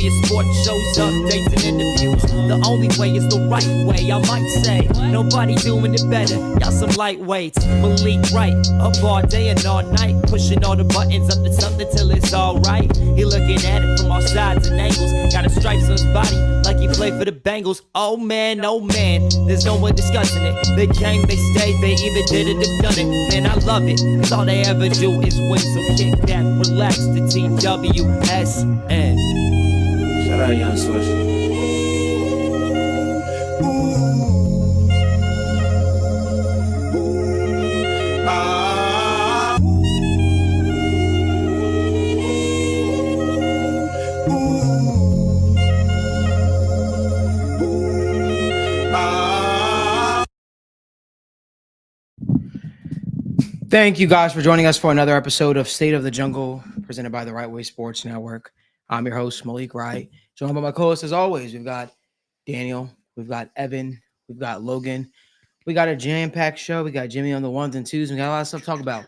your sports shows, updates, and interviews. The only way is the right way, I might say. Nobody doing it better, y'all some lightweights. Malik Wright, up all day and all night, pushing all the buttons up to something till it's alright. He looking at it from all sides and angles. Got a stripes on his body like he played for the Bengals. Oh man, there's no one discussing it. They came, they stayed, they either did it or done it. Man, I love it, cause all they ever do is win. So kick back, relax, the TWSN. Shout out Young Swish. Thank you guys for joining us for another episode of State of the Jungle, presented by the Right Way Sports Network. I'm your host, Malik Wright. Joined by my co-host as always. We've got Daniel, we've got Evan, we've got Logan. We got a jam-packed show. We got Jimmy on the ones and twos. We got a lot of stuff to talk about.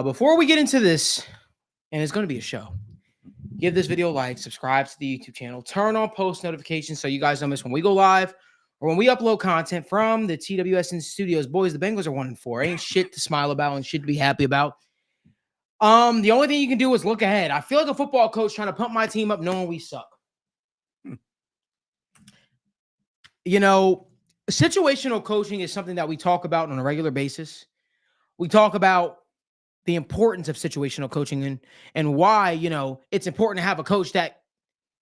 Before we get into this, and it's going to be a show, give this video a like, subscribe to the YouTube channel, turn on post notifications so you guys don't miss when we go live or when we upload content from the TWSN studios. Boys, the Bengals are 1-4. Ain't shit to smile about and shit to be happy about. The only thing you can do is look ahead. I feel like a football coach trying to pump my team up knowing we suck. You know, situational coaching is something that we talk about on a regular basis. We talk about the importance of situational coaching and why, you know, it's important to have a coach that,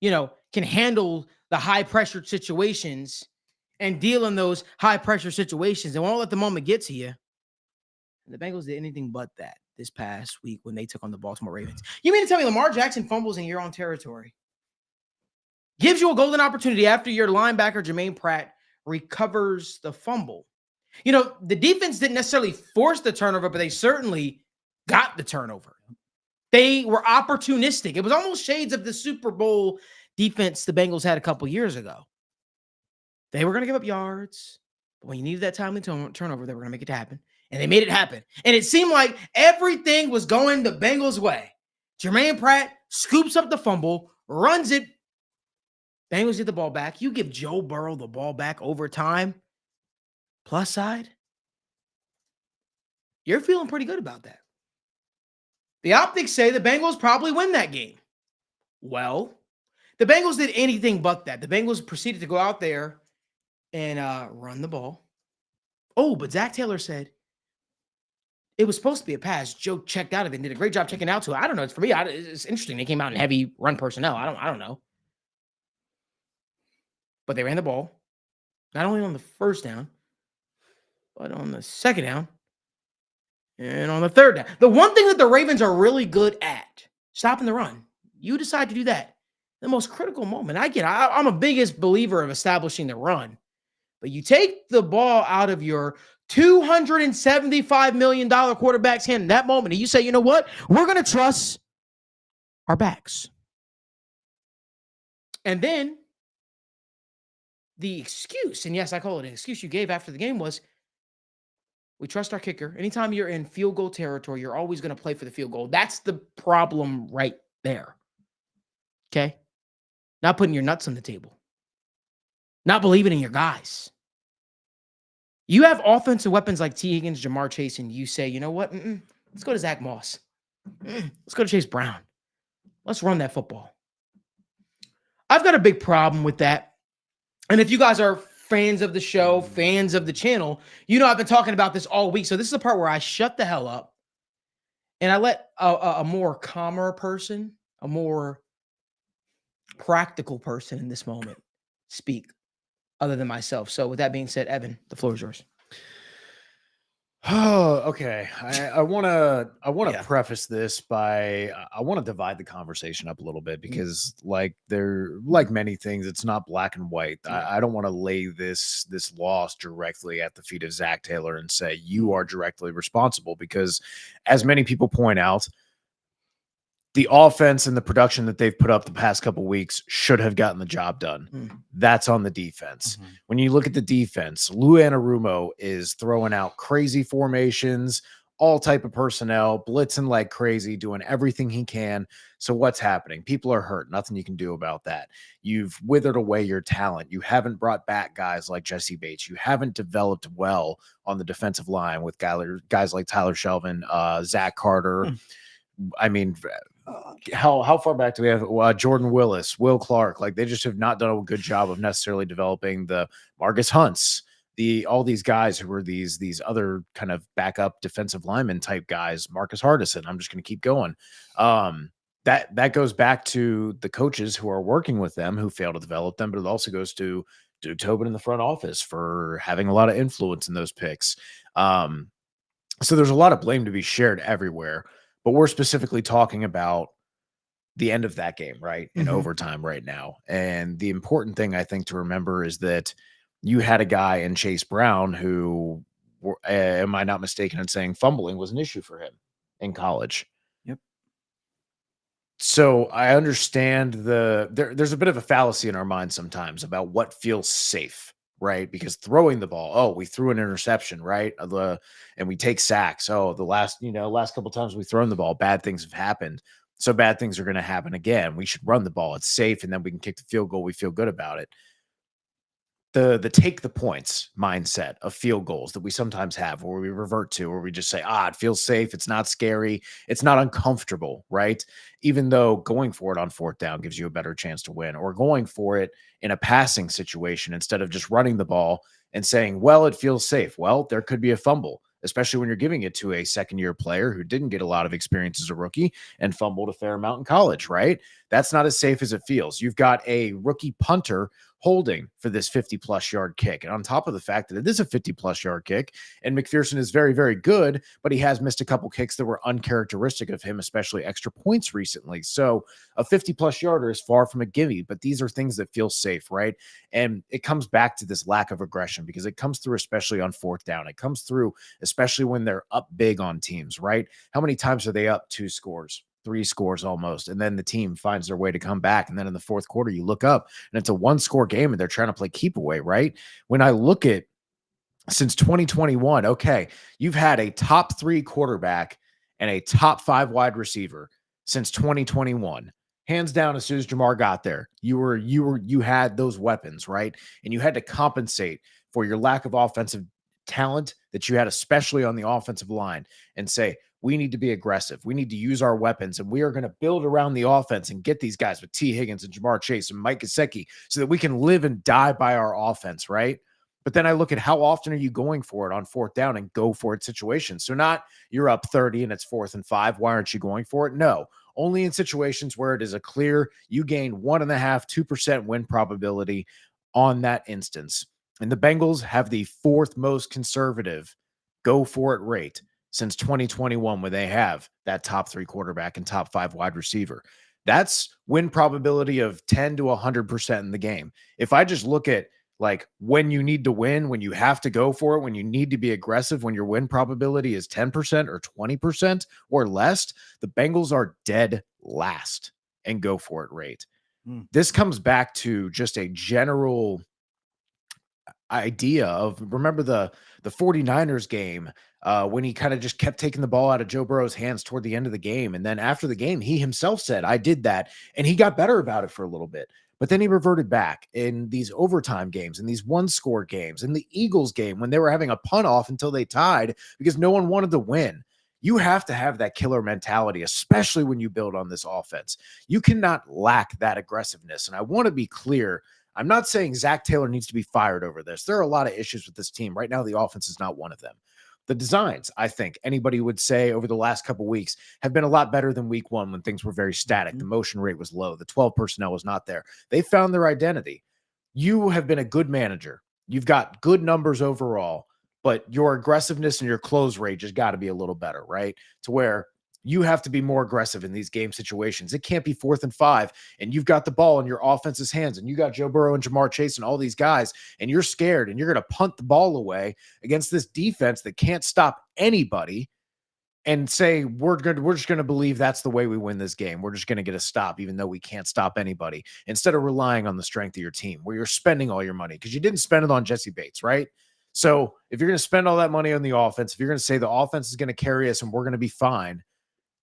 you know, can handle the high-pressure situations and deal in those high-pressure situations and won't let the moment get to you. And the Bengals did anything but that this past week when they took on the Baltimore Ravens. You mean to tell me Lamar Jackson fumbles in your own territory? Gives you a golden opportunity after your linebacker, Jermaine Pratt, recovers the fumble. You know, the defense didn't necessarily force the turnover, but they certainly got the turnover. They were opportunistic. It was almost shades of the Super Bowl defense the Bengals had a couple years ago. They were going to give up yards, but when you needed that timely turnover, they were going to make it happen. And they made it happen. And it seemed like everything was going the Bengals' way. Jermaine Pratt scoops up the fumble, runs it. Bengals get the ball back. You give Joe Burrow the ball back over time. Plus side, you're feeling pretty good about that. The optics say the Bengals probably win that game. Well, the Bengals did anything but that. The Bengals proceeded to go out there and run the ball. Oh, but Zach Taylor said it was supposed to be a pass. Joe checked out of it and did a great job checking out to it. I don't know. It's for me. It's interesting. They came out in heavy run personnel. I don't know. But they ran the ball, not only on the first down, but on the second down and on the third down. The one thing that the Ravens are really good at, stopping the run. You decide to do that. The most critical moment. I'm a biggest believer of establishing the run. But you take the ball out of your $275 million quarterback's hand in that moment, and you say, you know what? We're going to trust our backs. And then the excuse, and yes, I call it an excuse you gave after the game was, we trust our kicker. Anytime you're in field goal territory, you're always going to play for the field goal. That's the problem right there. Okay? Not putting your nuts on the table. Not believing in your guys. You have offensive weapons like T. Higgins, Jamar Chase, and you say, you know what? Let's go to Zach Moss. Let's go to Chase Brown. Let's run that football. I've got a big problem with that. And if you guys are fans of the show, fans of the channel, you know I've been talking about this all week. So this is the part where I shut the hell up and I let a more calmer person, a more practical person in this moment speak other than myself. So with that being said, Evan, the floor is yours. Oh, okay. I want to preface this by I want to divide the conversation up a little bit because like many things, it's not black and white. I don't want to lay this loss directly at the feet of Zach Taylor and say you are directly responsible because as many people point out, the offense and the production that they've put up the past couple weeks should have gotten the job done. That's on the defense. When you look at the defense, Lou Anarumo is throwing out crazy formations all type of personnel, blitzing like crazy, doing everything he can. So what's happening? People are hurt. Nothing you can do about that. You've withered away your talent. You haven't brought back guys like Jesse Bates. You haven't developed well on the defensive line with guys like Tyler Shelvin, Zach Carter. I mean, how far back do we have Jordan Willis, Will Clark? Like, they just have not done a good job of necessarily developing the Marcus Hunts, all these guys who were these other kind of backup defensive lineman type guys, Marcus Hardison. I'm just going to keep going. That goes back to the coaches who are working with them who fail to develop them, but it also goes to Duke Tobin in the front office for having a lot of influence in those picks. So there's a lot of blame to be shared everywhere, but we're specifically talking about the end of that game, right? In overtime right now. And the important thing I think to remember is that you had a guy in Chase Brown who, am I not mistaken in saying fumbling was an issue for him in college? Yep. So I understand there's a bit of a fallacy in our mind sometimes about what feels safe, right? Because throwing the ball, we threw an interception, right? And we take sacks. The last couple times we've thrown the ball, bad things have happened. So bad things are going to happen again. We should run the ball. It's safe. And then we can kick the field goal. We feel good about it. The take the points mindset of field goals that we sometimes have, where we revert to, where we just say, it feels safe. It's not scary. It's not uncomfortable, right? Even though going for it on fourth down gives you a better chance to win, or going for it in a passing situation instead of just running the ball and saying, well, it feels safe. Well, there could be a fumble, especially when you're giving it to a second-year player who didn't get a lot of experience as a rookie and fumbled a fair amount in college, right? That's not as safe as it feels. You've got a rookie punter holding for this 50-plus yard kick. And on top of the fact that it is a 50-plus yard kick, and McPherson is very, very good, but he has missed a couple kicks that were uncharacteristic of him, especially extra points recently. So a 50-plus yarder is far from a gimme, but these are things that feel safe, right? And it comes back to this lack of aggression, because it comes through especially on fourth down. It comes through especially when they're up big on teams, right? How many times are they up 2 scores? 3 scores almost, and then the team finds their way to come back, and then in the fourth quarter you look up and it's a 1-score game and they're trying to play keep away, right? When I look at since 2021, okay, you've had a top 3 quarterback and a top 5 wide receiver since 2021. Hands down, as soon as Jamar got there, you had those weapons, right? And you had to compensate for your lack of offensive talent that you had, especially on the offensive line, and say, we need to be aggressive. We need to use our weapons, and we are going to build around the offense and get these guys with T. Higgins and Jamar Chase and Mike Gesicki so that we can live and die by our offense, right? But then I look at how often are you going for it on fourth down and go for it situations. So not you're up 30 and it's 4th and 5. Why aren't you going for it? No, only in situations where it is a clear, you gain 1.5%, 2% win probability on that instance. And the Bengals have the 4th most conservative go for it rate since 2021, when they have that top 3 quarterback and top 5 wide receiver. That's win probability of 10 to 100% in the game. If I just look at like when you need to win, when you have to go for it, when you need to be aggressive, when your win probability is 10% or 20% or less, the Bengals are dead last in go for it rate. This comes back to just a general idea of, remember the 49ers game when he kind of just kept taking the ball out of Joe Burrow's hands toward the end of the game. And then after the game, he himself said, I did that. And he got better about it for a little bit. But then he reverted back in these overtime games, in these 1-score games, in the Eagles game when they were having a punt off until they tied because no one wanted to win. You have to have that killer mentality, especially when you build on this offense. You cannot lack that aggressiveness. And I want to be clear, I'm not saying Zach Taylor needs to be fired over this. There are a lot of issues with this team. Right now, the offense is not one of them. The designs, I think anybody would say over the last couple of weeks, have been a lot better than week 1 when things were very static. The motion rate was low. The 12 personnel was not there. They found their identity. You have been a good manager. You've got good numbers overall, but your aggressiveness and your close rate has got to be a little better, right? To where you have to be more aggressive in these game situations. It can't be 4th and 5, and you've got the ball in your offense's hands, and you got Joe Burrow and Jamar Chase and all these guys, and you're scared, and you're going to punt the ball away against this defense that can't stop anybody and say, we're just going to believe that's the way we win this game. We're just going to get a stop, even though we can't stop anybody, instead of relying on the strength of your team, where you're spending all your money because you didn't spend it on Jesse Bates, right? So if you're going to spend all that money on the offense, if you're going to say the offense is going to carry us and we're going to be fine,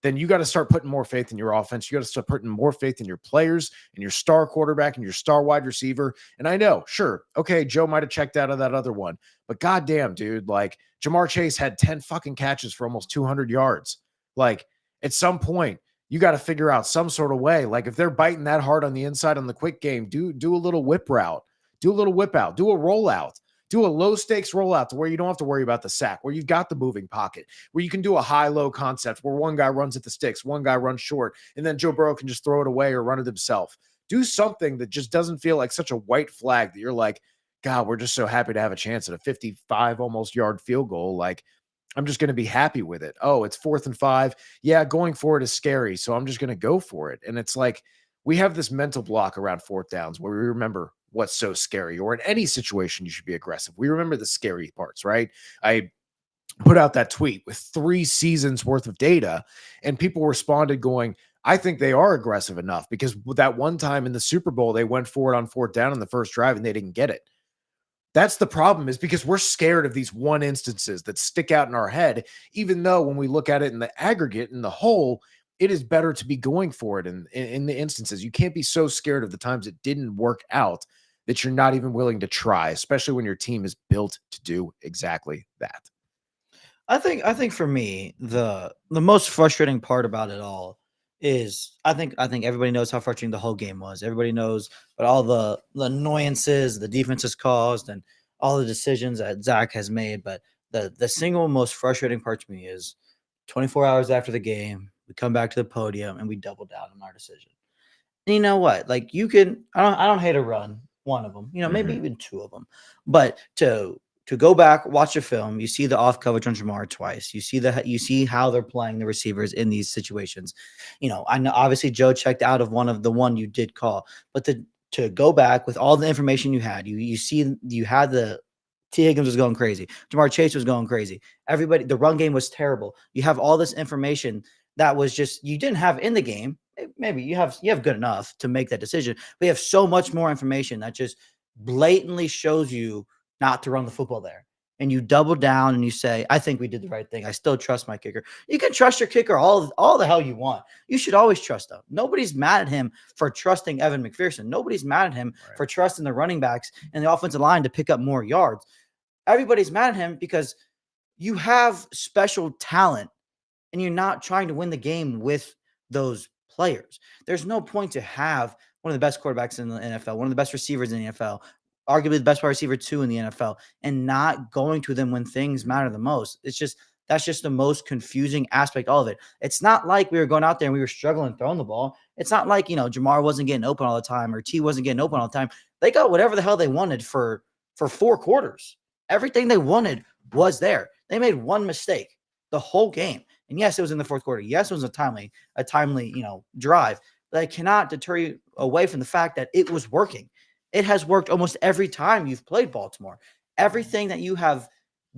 then you got to start putting more faith in your offense. You got to start putting more faith in your players and your star quarterback and your star wide receiver. And I know, sure, okay, Joe might have checked out of that other one, but goddamn, dude, like Jamar Chase had 10 fucking catches for almost 200 yards. Like at some point, you got to figure out some sort of way. Like if they're biting that hard on the inside on the quick game, do a little whip route, do a little whip out, do a rollout. Do a low stakes rollout to where you don't have to worry about the sack, where you've got the moving pocket, where you can do a high-low concept where one guy runs at the sticks, one guy runs short, and then Joe Burrow can just throw it away or run it himself. Do something that just doesn't feel like such a white flag that you're like, God, we're just so happy to have a chance at a 55 almost yard field goal. Like, I'm just going to be happy with it. Oh, it's 4th and 5. Yeah, going for it is scary, so I'm just going to go for it. And it's like we have this mental block around 4th downs where we remember what's so scary, or in any situation you should be aggressive. We remember the scary parts, right? I put out that tweet with 3 seasons worth of data and people responded going, I think they are aggressive enough, because that one time in the Super Bowl, they went for it on 4th down on the first drive and they didn't get it. That's the problem, is because we're scared of these one instances that stick out in our head, even though when we look at it in the aggregate, in the whole, it is better to be going for it in the instances. You can't be so scared of the times it didn't work out that you're not even willing to try, especially when your team is built to do exactly that. I think for me, the most frustrating part about it all is I think everybody knows how frustrating the whole game was. Everybody knows what all the annoyances the defense has caused and all the decisions that Zach has made. But the single most frustrating part to me is 24 hours after the game, we come back to the podium and we double down on our decision. And you know what? Like you can, I don't hate a run, one of them, maybe even 2 of them, but to go back, watch the film, you see the off coverage on Jamar twice. You see how they're playing the receivers in these situations. I know obviously Joe checked out of the one you did call, but to go back with all the information you had, you had the T. Higgins was going crazy. Jamar Chase was going crazy. Everybody, the run game was terrible. You have all this information that was just you didn't have in the game. Maybe you have good enough to make that decision. But you have so much more information that just blatantly shows you not to run the football there. And you double down and you say, I think we did the right thing. I still trust my kicker. You can trust your kicker all the hell you want. You should always trust him. Nobody's mad at him for trusting Evan McPherson. Nobody's mad at him for trusting the running backs and the offensive line to pick up more yards. Everybody's mad at him because you have special talent and you're not trying to win the game with those players. There's no point to have one of the best quarterbacks in the NFL, one of the best receivers in the NFL, arguably the best wide receiver 2 in the NFL, and not going to them when things matter the most. That's just the most confusing aspect of it. It's not like we were going out there and we were struggling throwing the ball. It's not like, Jamar wasn't getting open all the time or T wasn't getting open all the time. They got whatever the hell they wanted for 4 quarters. Everything they wanted was there. They made one mistake the whole game. And yes, it was in the 4th quarter. Yes, it was a timely, drive. But I cannot deter you away from the fact that it was working. It has worked almost every time you've played Baltimore. Everything that you have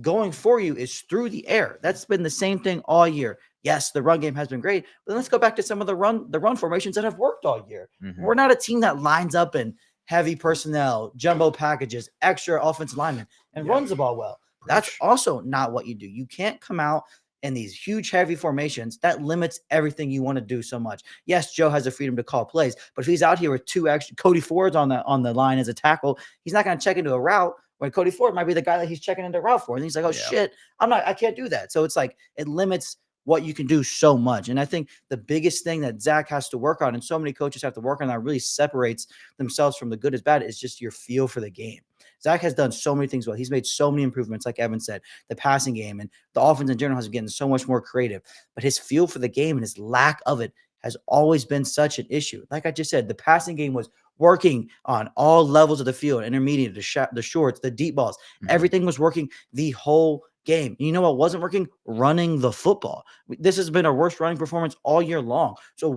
going for you is through the air. That's been the same thing all year. Yes, the run game has been great, but let's go back to some of the run formations that have worked all year. We're not a team that lines up in heavy personnel, jumbo packages, extra offensive linemen, and runs the ball well. That's also not what you do. You can't come out in these huge, heavy formations. That limits everything you want to do so much. Yes, Joe has the freedom to call plays, but if he's out here with 2 extra, Cody Ford's on the line as a tackle, he's not going to check into a route when Cody Ford might be the guy that he's checking into a route for. And he's like, oh shit, I can't do that. So it's like, it limits what you can do so much. And I think the biggest thing that Zach has to work on, and so many coaches have to work on, that really separates themselves from the good as bad, is just your feel for the game. Zach has done so many things well. He's made so many improvements, like Evan said, the passing game and the offense in general has been getting so much more creative. But his feel for the game and his lack of it has always been such an issue. Like I just said, the passing game was working on all levels of the field, intermediate, the shorts, the deep balls. Everything was working the whole game. You know what wasn't working? Running the football. This has been our worst running performance all year long. So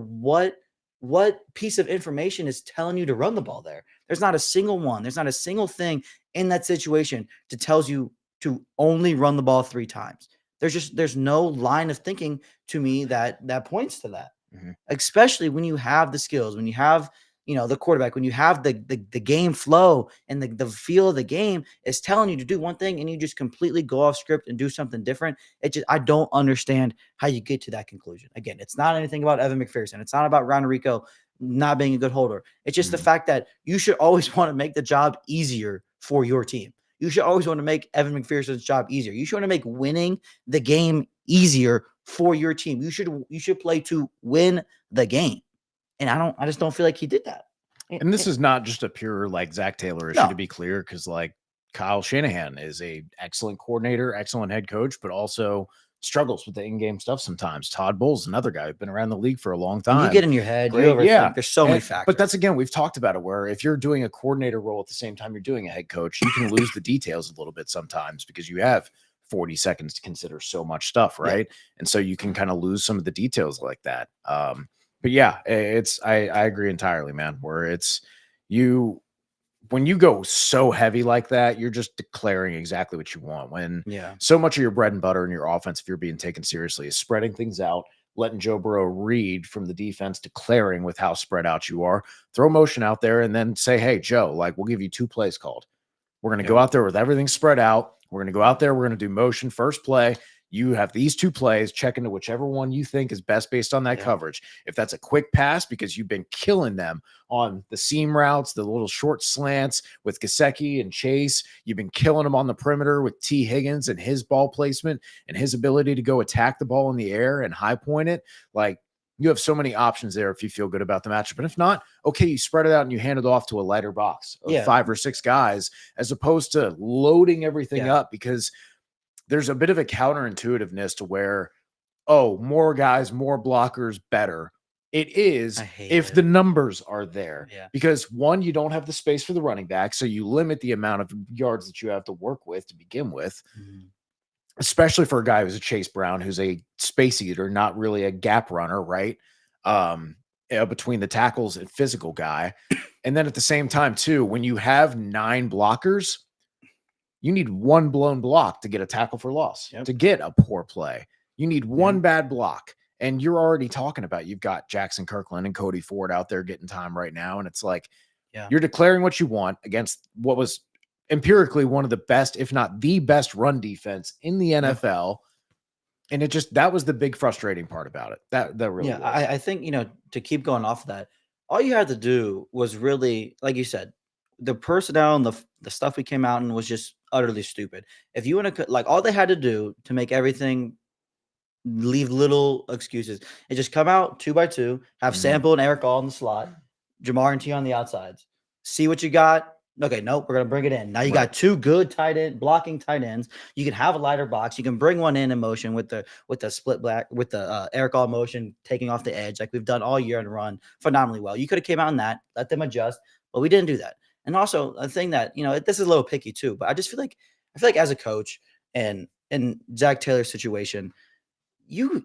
what piece of information is telling you to run the ball there? There's not a single one. There's not a single thing in that situation that tells you to only run the ball 3 times. There's no line of thinking to me that points to that. Especially when you have the skills, when you have the quarterback, when you have the game flow and the feel of the game is telling you to do one thing and you just completely go off script and do something different. I don't understand how you get to that conclusion. Again, it's not anything about Evan McPherson. It's not about Ron Rico not being a good holder. It's just the fact that you should always want to make the job easier for your team. You should always want to make Evan McPherson's job easier. You should want to make winning the game easier for your team. You should play to win the game. And I just don't feel like he did that. And this is not just a pure like Zach Taylor issue, to be clear, because like Kyle Shanahan is a excellent coordinator, excellent head coach, but also struggles with the in-game stuff sometimes. Todd Bowles, another guy who's been around the league for a long time. You get in your head. There's so many factors. But that's, again, we've talked about it, where if you're doing a coordinator role at the same time you're doing a head coach, you can lose the details a little bit sometimes because you have 40 seconds to consider so much stuff, right? Yeah. And so you can kind of lose some of the details like that. But yeah, I agree entirely, man, where it's when you go so heavy like that, you're just declaring exactly what you want. When so much of your bread and butter in your offense, if you're being taken seriously, is spreading things out, letting Joe Burrow read from the defense, declaring with how spread out you are, throw motion out there, and then say, hey, Joe, like, we'll give you 2 plays called. We're going to go out there with everything spread out. We're going to go out there. We're going to do motion first play. You have these 2 plays, check into whichever one you think is best based on that coverage. If that's a quick pass, because you've been killing them on the seam routes, the little short slants with Gesicki and Chase, you've been killing them on the perimeter with T. Higgins and his ball placement and his ability to go attack the ball in the air and high point it. Like, you have so many options there if you feel good about the matchup. But if not, okay, you spread it out and you hand it off to a lighter box of 5 or 6 guys, as opposed to loading everything up, because there's a bit of a counterintuitiveness to where, more guys, more blockers, better. It is if the numbers are there. Because one, you don't have the space for the running back, so you limit the amount of yards that you have to work with to begin with, especially for a guy who's a Chase Brown, who's a space eater, not really a gap runner, right? Between the tackles and physical guy. And then at the same time, too, when you have 9 blockers, you need 1 blown block to get a tackle for loss, to get a poor play. You need 1 bad block. And you're already talking about, you've got Jackson Kirkland and Cody Ford out there getting time right now. And it's like, you're declaring what you want against what was empirically one of the best, if not the best run defense in the NFL. And that was the big frustrating part about it. That really was. I think, to keep going off of that, all you had to do was really, like you said, the personnel and the stuff we came out and was just utterly stupid. If you want to, like, all they had to do to make everything leave little excuses is just come out 2 by 2, have Sample and Eric all in the slot, Jamar and T on the outsides, see what you got. Okay, nope, we're gonna bring it in. Now you got 2 good blocking tight ends. You can have a lighter box. You can bring one in motion with the split black with the Eric all motion taking off the edge, like we've done all year and run phenomenally well. You could have came out in that, let them adjust, but we didn't do that. And also a thing that, this is a little picky too, but I feel like as a coach and in Zach Taylor's situation, you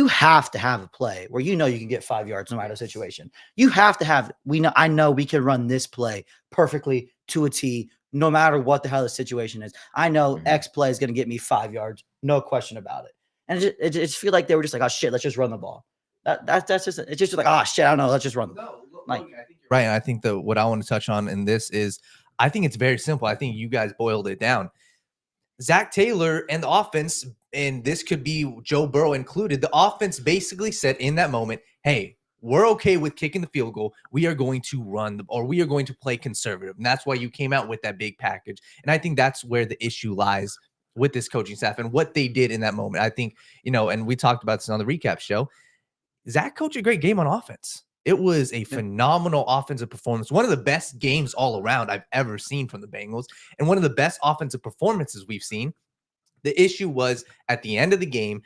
have to have a play where you can get 5 yards no matter the situation. You have to have, I know we can run this play perfectly to a T, no matter what the hell the situation is. I know X play is going to get me 5 yards, no question about it. And it just feel like they were just like, oh shit, let's just run the ball. That's just, it's just like, oh shit, I don't know, let's just run the ball. I think you're right. And I think what I want to touch on in this is, I think it's very simple. I think you guys boiled it down. Zach Taylor and the offense, and this could be Joe Burrow included, the offense basically said in that moment, hey, we're okay with kicking the field goal. We are going to we are going to play conservative. And that's why you came out with that big package. And I think that's where the issue lies with this coaching staff and what they did in that moment. I think, and we talked about this on the recap show, Zach coached a great game on offense. It was a phenomenal offensive performance. One of the best games all around I've ever seen from the Bengals, and one of the best offensive performances we've seen. The issue was at the end of the game,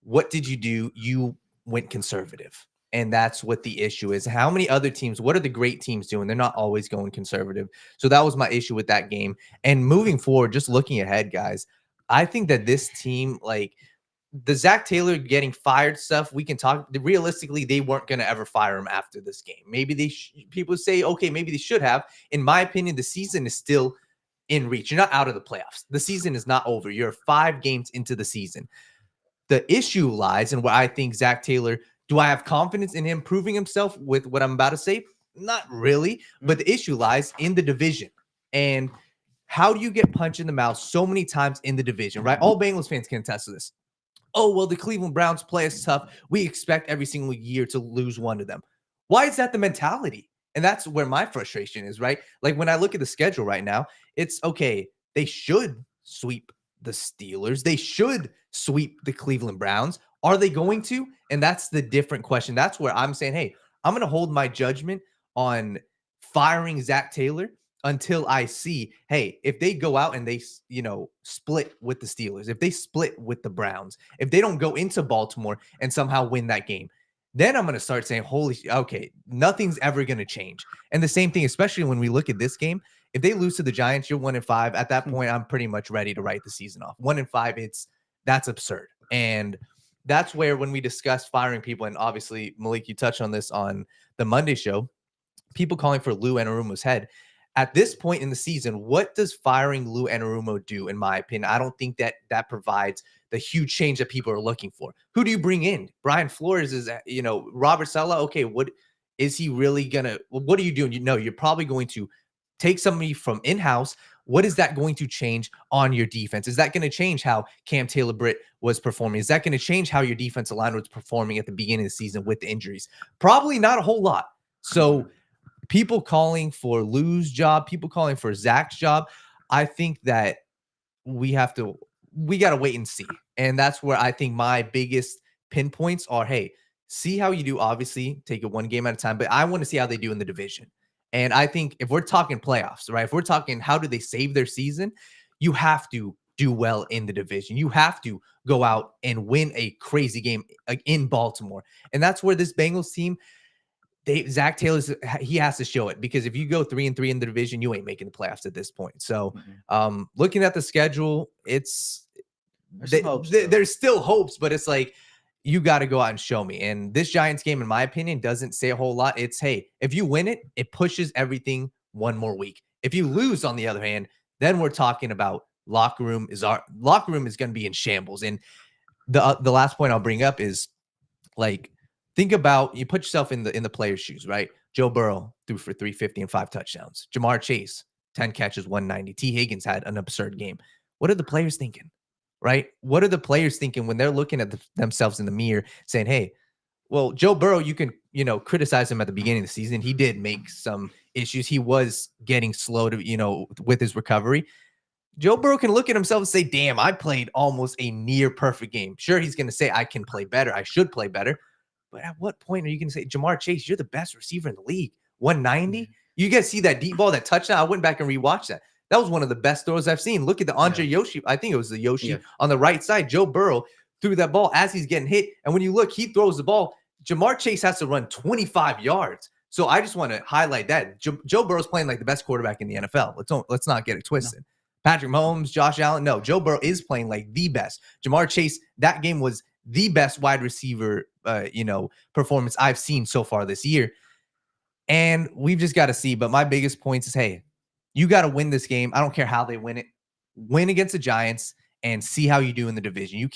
what did you do? You went conservative. And that's what the issue is. How many other teams, what are the great teams doing? They're not always going conservative. So that was my issue with that game. And moving forward, just looking ahead, guys, I think that this team, like, the Zach Taylor getting fired stuff, we can talk. Realistically, they weren't going to ever fire him after this game. Maybe people say, okay, maybe they should have. In my opinion, the season is still in reach. You're not out of the playoffs. The season is not over. You're 5 games into the season. The issue lies in what I think Zach Taylor, do I have confidence in him proving himself with what I'm about to say? Not really, but the issue lies in the division. And how do you get punched in the mouth so many times in the division, right? All Bengals fans can attest to this. Oh, well, the Cleveland Browns play us tough. We expect every single year to lose one to them. Why is that the mentality? And that's where my frustration is, right? Like when I look at the schedule right now, it's okay. They should sweep the Steelers. They should sweep the Cleveland Browns. Are they going to? And that's the different question. That's where I'm saying, hey, I'm going to hold my judgment on firing Zach Taylor until I see, hey, if they go out and they, split with the Steelers, if they split with the Browns, if they don't go into Baltimore and somehow win that game, then I'm going to start saying, okay, nothing's ever going to change. And the same thing, especially when we look at this game, if they lose to the Giants, you're 1-5. At that point, I'm pretty much ready to write the season off. 1-5, that's absurd. And that's where when we discuss firing people, and obviously, Malik, you touched on this on the Monday show, people calling for Lou Anarumo's head. At this point in the season, what does firing Lou Anarumo do, in my opinion? I don't think that provides the huge change that people are looking for. Who do you bring in? Brian Flores is, Robert Saleh. Okay, what is he really gonna? What are you doing? You're probably going to take somebody from in-house. What is that going to change on your defense? Is that going to change how Cam Taylor-Britt was performing? Is that going to change how your defensive line was performing at the beginning of the season with the injuries? Probably not a whole lot. So people calling for Lou's job, people calling for Zach's job, I think that we got to wait and see. And that's where I think my biggest pinpoints are, hey, see how you do. Obviously, take it one game at a time, but I want to see how they do in the division. And I think if we're talking playoffs, right, if we're talking how do they save their season, you have to do well in the division. You have to go out and win a crazy game in Baltimore. And that's where this Bengals team, Zach Taylor, he has to show it, because if you go 3-3 in the division, you ain't making the playoffs at this point. So looking at the schedule, there's still hopes, but it's like, you got to go out and show me. And this Giants game, in my opinion, doesn't say a whole lot. It's, hey, if you win it, it pushes everything one more week. If you lose, on the other hand, then we're talking about locker room is going to be in shambles. And the last point I'll bring up is, like, think about, you put yourself in the player's shoes, right? Joe Burrow threw for 350 and 5 touchdowns. Jamar Chase, 10 catches, 190. T. Higgins had an absurd game. What are the players thinking? Right? What are the players thinking when they're looking at themselves in the mirror saying, hey, well, Joe Burrow, you can, criticize him at the beginning of the season. He did make some issues. He was getting slow to, with his recovery. Joe Burrow can look at himself and say, damn, I played almost a near perfect game. Sure, he's going to say, I can play better. I should play better. But at what point are you going to say, Jamar Chase, you're the best receiver in the league? 190? You guys see that deep ball, that touchdown? I went back and rewatched that. That was one of the best throws I've seen. Look at the Andre Yoshi. I think it was the Yoshi on the right side. Joe Burrow threw that ball as he's getting hit. And when you look, he throws the ball. Jamar Chase has to run 25 yards. So I just want to highlight that. Joe Burrow's playing like the best quarterback in the NFL. Let's not get it twisted. No. Patrick Mahomes, Josh Allen. No, Joe Burrow is playing like the best. Jamar Chase, that game was the best wide receiver, performance I've seen so far this year. And we've just got to see. But my biggest point is, hey, you got to win this game. I don't care how they win it. Win against the Giants and see how you do in the division. You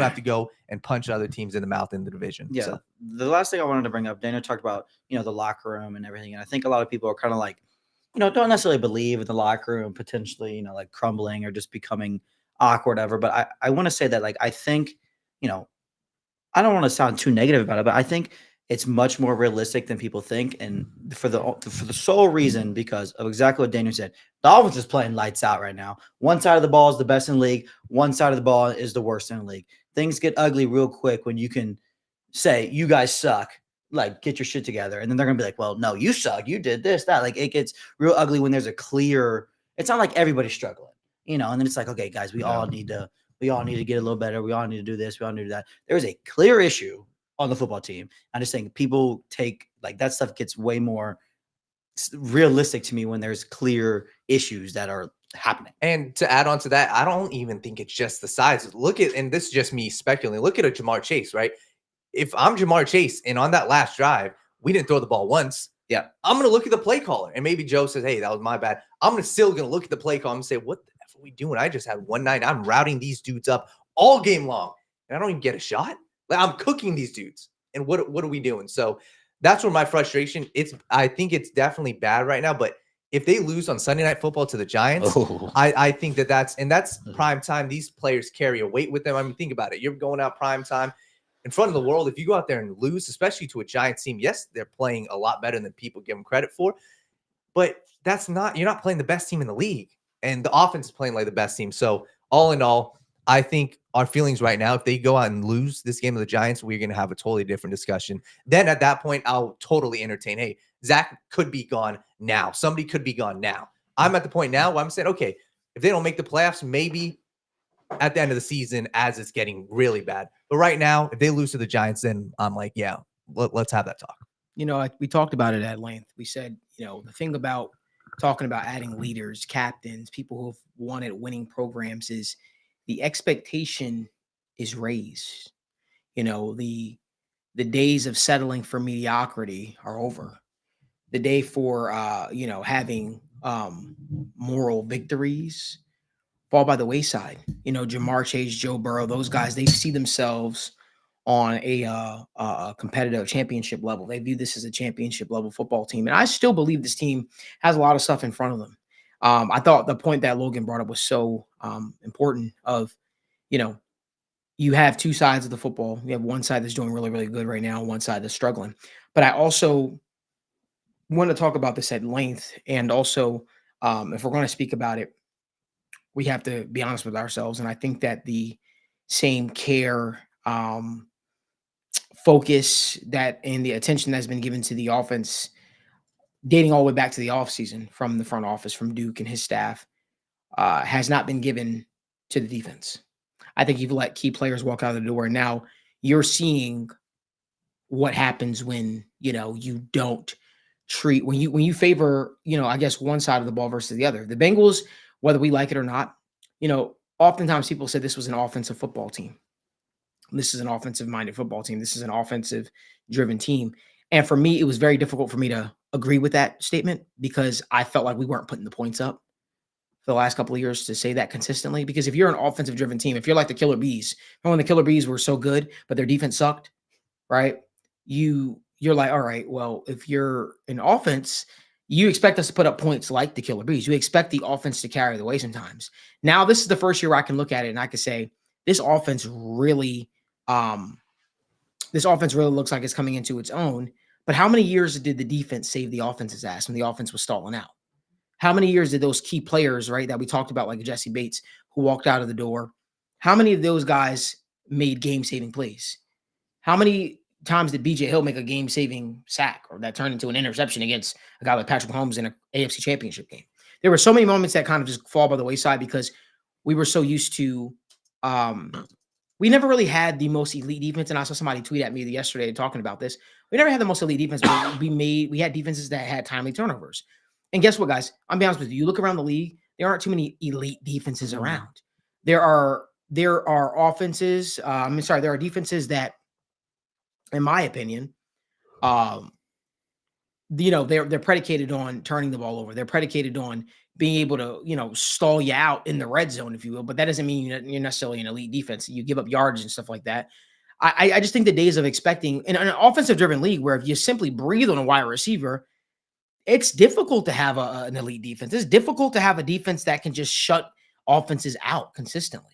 have to go and punch other teams in the mouth in the division. Yeah. So the last thing I wanted to bring up, Daniel talked about, the locker room and everything. And I think a lot of people are kind of like, don't necessarily believe in the locker room potentially, like crumbling or just becoming awkward, whatever. But I want to say that, like, I think, I don't want to sound too negative about it, but I think it's much more realistic than people think. And for the sole reason, because of exactly what Daniel said, the offense is playing lights out right now. One side of the ball is the best in the league. One side of the ball is the worst in the league. Things get ugly real quick when you can say, you guys suck, like, get your shit together. And then they're going to be like, well, no, you suck. You did this, that. Like, it gets real ugly when there's a clear, it's not like everybody's struggling, and then it's like, okay, guys, we all need to get a little better. We all need to do this. We all need to do that. There's a clear issue on the football team. I'm just saying, people take, like, that stuff gets way more realistic to me when there's clear issues that are happening. And to add on to that, I don't even think it's just the size. And this is just me speculating. Look at a Jamar Chase, right? If I'm Jamar Chase and on that last drive, we didn't throw the ball once. Yeah. I'm going to look at the play caller, and maybe Joe says, hey, that was my bad. I'm still going to look at the play caller and say, what the F are we doing? I just had 190. I'm routing these dudes up all game long, and I don't even get a shot. Like, I'm cooking these dudes. And what are we doing? So that's where my frustration. I think it's definitely bad right now. But if they lose on Sunday Night Football to the Giants, Oh. I think that's prime time. These players carry a weight with them. I mean, think about it. You're going out prime time in front of the world. If you go out there and lose, especially to a Giants team, yes, they're playing a lot better than people give them credit for, but you're not playing the best team in the league, and the offense is playing like the best team. So all in all, I think our feelings right now, if they go out and lose this game of the Giants, we're going to have a totally different discussion. Then at that point, I'll totally entertain, hey, Zach could be gone now. Somebody could be gone now. I'm at the point now where I'm saying, okay, if they don't make the playoffs, maybe at the end of the season as it's getting really bad. But right now, if they lose to the Giants, then I'm like, yeah, let's have that talk. You know, we talked about it at length. We said, you know, the thing about talking about adding leaders, captains, people who've won at winning programs is the expectation is raised. You know, the days of settling for mediocrity are over. The day for you know, having moral victories fall by the wayside. You know, Jamar Chase, Joe Burrow, those guys, they see themselves on a competitive championship level. They view this as a championship level football team. And I still believe this team has a lot of stuff in front of them. I thought the point that Logan brought up was so important of, you know, you have two sides of the football. You have one side that's doing really, really good right now, and one side that's struggling. But I also want to talk about this at length. And also, if we're going to speak about it, we have to be honest with ourselves. And I think that the same care, focus that and the attention that's been given to the offense dating all the way back to the offseason from the front office, from Duke and his staff, has not been given to the defense. I think you've let key players walk out of the door. And now you're seeing what happens when, you know, you don't treat, when you favor, you know, I guess one side of the ball versus the other. The Bengals, whether we like it or not, you know, oftentimes people said this was an offensive football team. This is an offensive-minded football team. This is an offensive-driven team. And for me, it was very difficult for me to agree with that statement because I felt like we weren't putting the points up for the last couple of years to say that consistently. Because if you're an offensive-driven team, if you're like the Killer Bees, when the Killer Bees were so good, but their defense sucked, right? You're like, all right, well, if you're an offense, you expect us to put up points like the Killer Bees. You expect the offense to carry the way sometimes. Now, this is the first year where I can look at it and I can say, this offense really looks like it's coming into its own. But how many years did the defense save the offense's ass when the offense was stalling out? How many years did those key players, right, that we talked about, like Jesse Bates, who walked out of the door, how many of those guys made game-saving plays? How many times did BJ Hill make a game-saving sack or that turned into an interception against a guy like Patrick Mahomes in an AFC championship game? There were so many moments that kind of just fall by the wayside because we were so used to we never really had the most elite defense. And I saw somebody tweet at me yesterday talking about this. We never had the most elite defense, but we had defenses that had timely turnovers. And guess what, guys? I'm be honest with you. You look around the league, there aren't too many elite defenses around. There are offenses. there are defenses that, in my opinion, you know, they're predicated on turning the ball over. They're predicated on being able to, you know, stall you out in the red zone, if you will. But that doesn't mean you're necessarily an elite defense. You give up yards and stuff like that. I just think the days of expecting in an offensive-driven league where if you simply breathe on a wide receiver, it's difficult to have an elite defense. It's difficult to have a defense that can just shut offenses out consistently.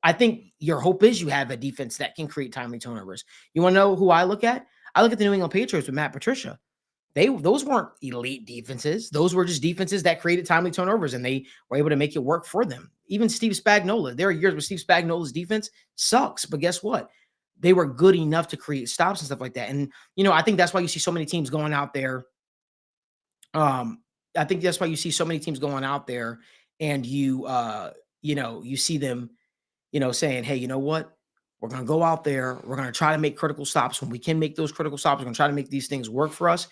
I think your hope is you have a defense that can create timely turnovers. You want to know who I look at? I look at the New England Patriots with Matt Patricia. Those weren't elite defenses. Those were just defenses that created timely turnovers, and they were able to make it work for them. Even Steve Spagnuolo, there are years where Steve Spagnuolo's defense sucks, but guess what? They were good enough to create stops and stuff like that. And, you know, I think that's why you see so many teams going out there. I think that's why you see so many teams going out there and you see them, you know, saying, hey, you know what? We're going to go out there. We're going to try to make critical stops when we can make those critical stops. We're going to try to make these things work for us.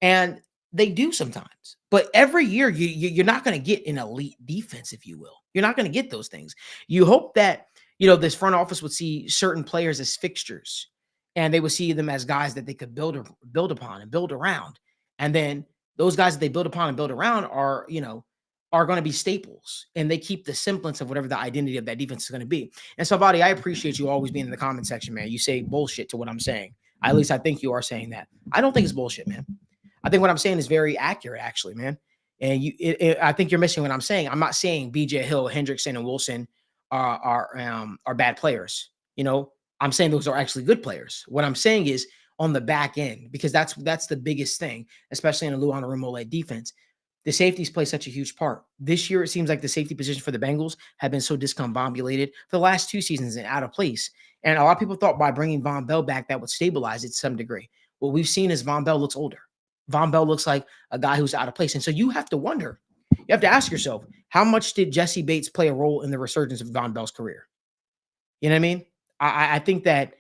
And they do sometimes. But every year, you're not going to get an elite defense, if you will. You're not going to get those things. You hope that, you know, this front office would see certain players as fixtures, and they would see them as guys that they could build upon and build around. And then those guys that they build upon and build around are, you know, are going to be staples, and they keep the semblance of whatever the identity of that defense is going to be. And so, Vadi, I appreciate you always being in the comment section, man. You say bullshit to what I'm saying. At least I think you are saying that. I don't think it's bullshit, man. I think what I'm saying is very accurate, actually, man. And I think you're missing what I'm saying. I'm not saying BJ Hill, Hendrickson, and Wilson are bad players. You know, I'm saying those are actually good players. What I'm saying is on the back end, because that's the biggest thing, especially in a Lou Anarumo-led defense. The safeties play such a huge part. This year, it seems like the safety position for the Bengals have been so discombobulated for the last 2 seasons and out of place. And a lot of people thought by bringing Von Bell back, that would stabilize it to some degree. What we've seen is Von Bell looks older. Von Bell looks like a guy who's out of place. And so you have to wonder, you have to ask yourself, how much did Jesse Bates play a role in the resurgence of Von Bell's career? You know what I mean? I think that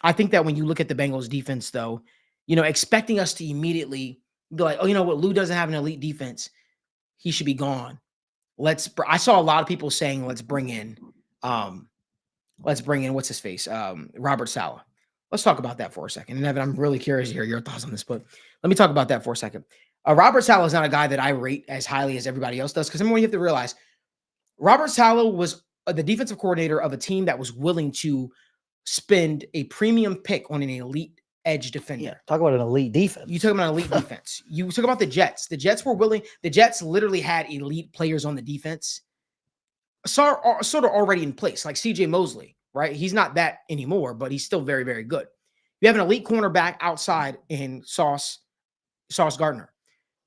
when you look at the Bengals defense, though, you know, expecting us to immediately be like, oh, you know what, Lou doesn't have an elite defense, he should be gone. I saw a lot of people saying, let's bring in what's his face, Robert Saleh. Let's talk about that for a second. And Evan, I'm really curious to hear your thoughts on this, but let me talk about that for a second. Robert Saleh is not a guy that I rate as highly as everybody else does, because you have to realize Robert Saleh was the defensive coordinator of a team that was willing to spend a premium pick on an elite edge defender. Yeah, talk about an elite defense. You talk about an elite defense. You talk about the Jets. The Jets were willing. The Jets literally had elite players on the defense, sort of already in place, like C.J. Mosley, right? He's not that anymore, but he's still very, very good. You have an elite cornerback outside in Sauce Gardner.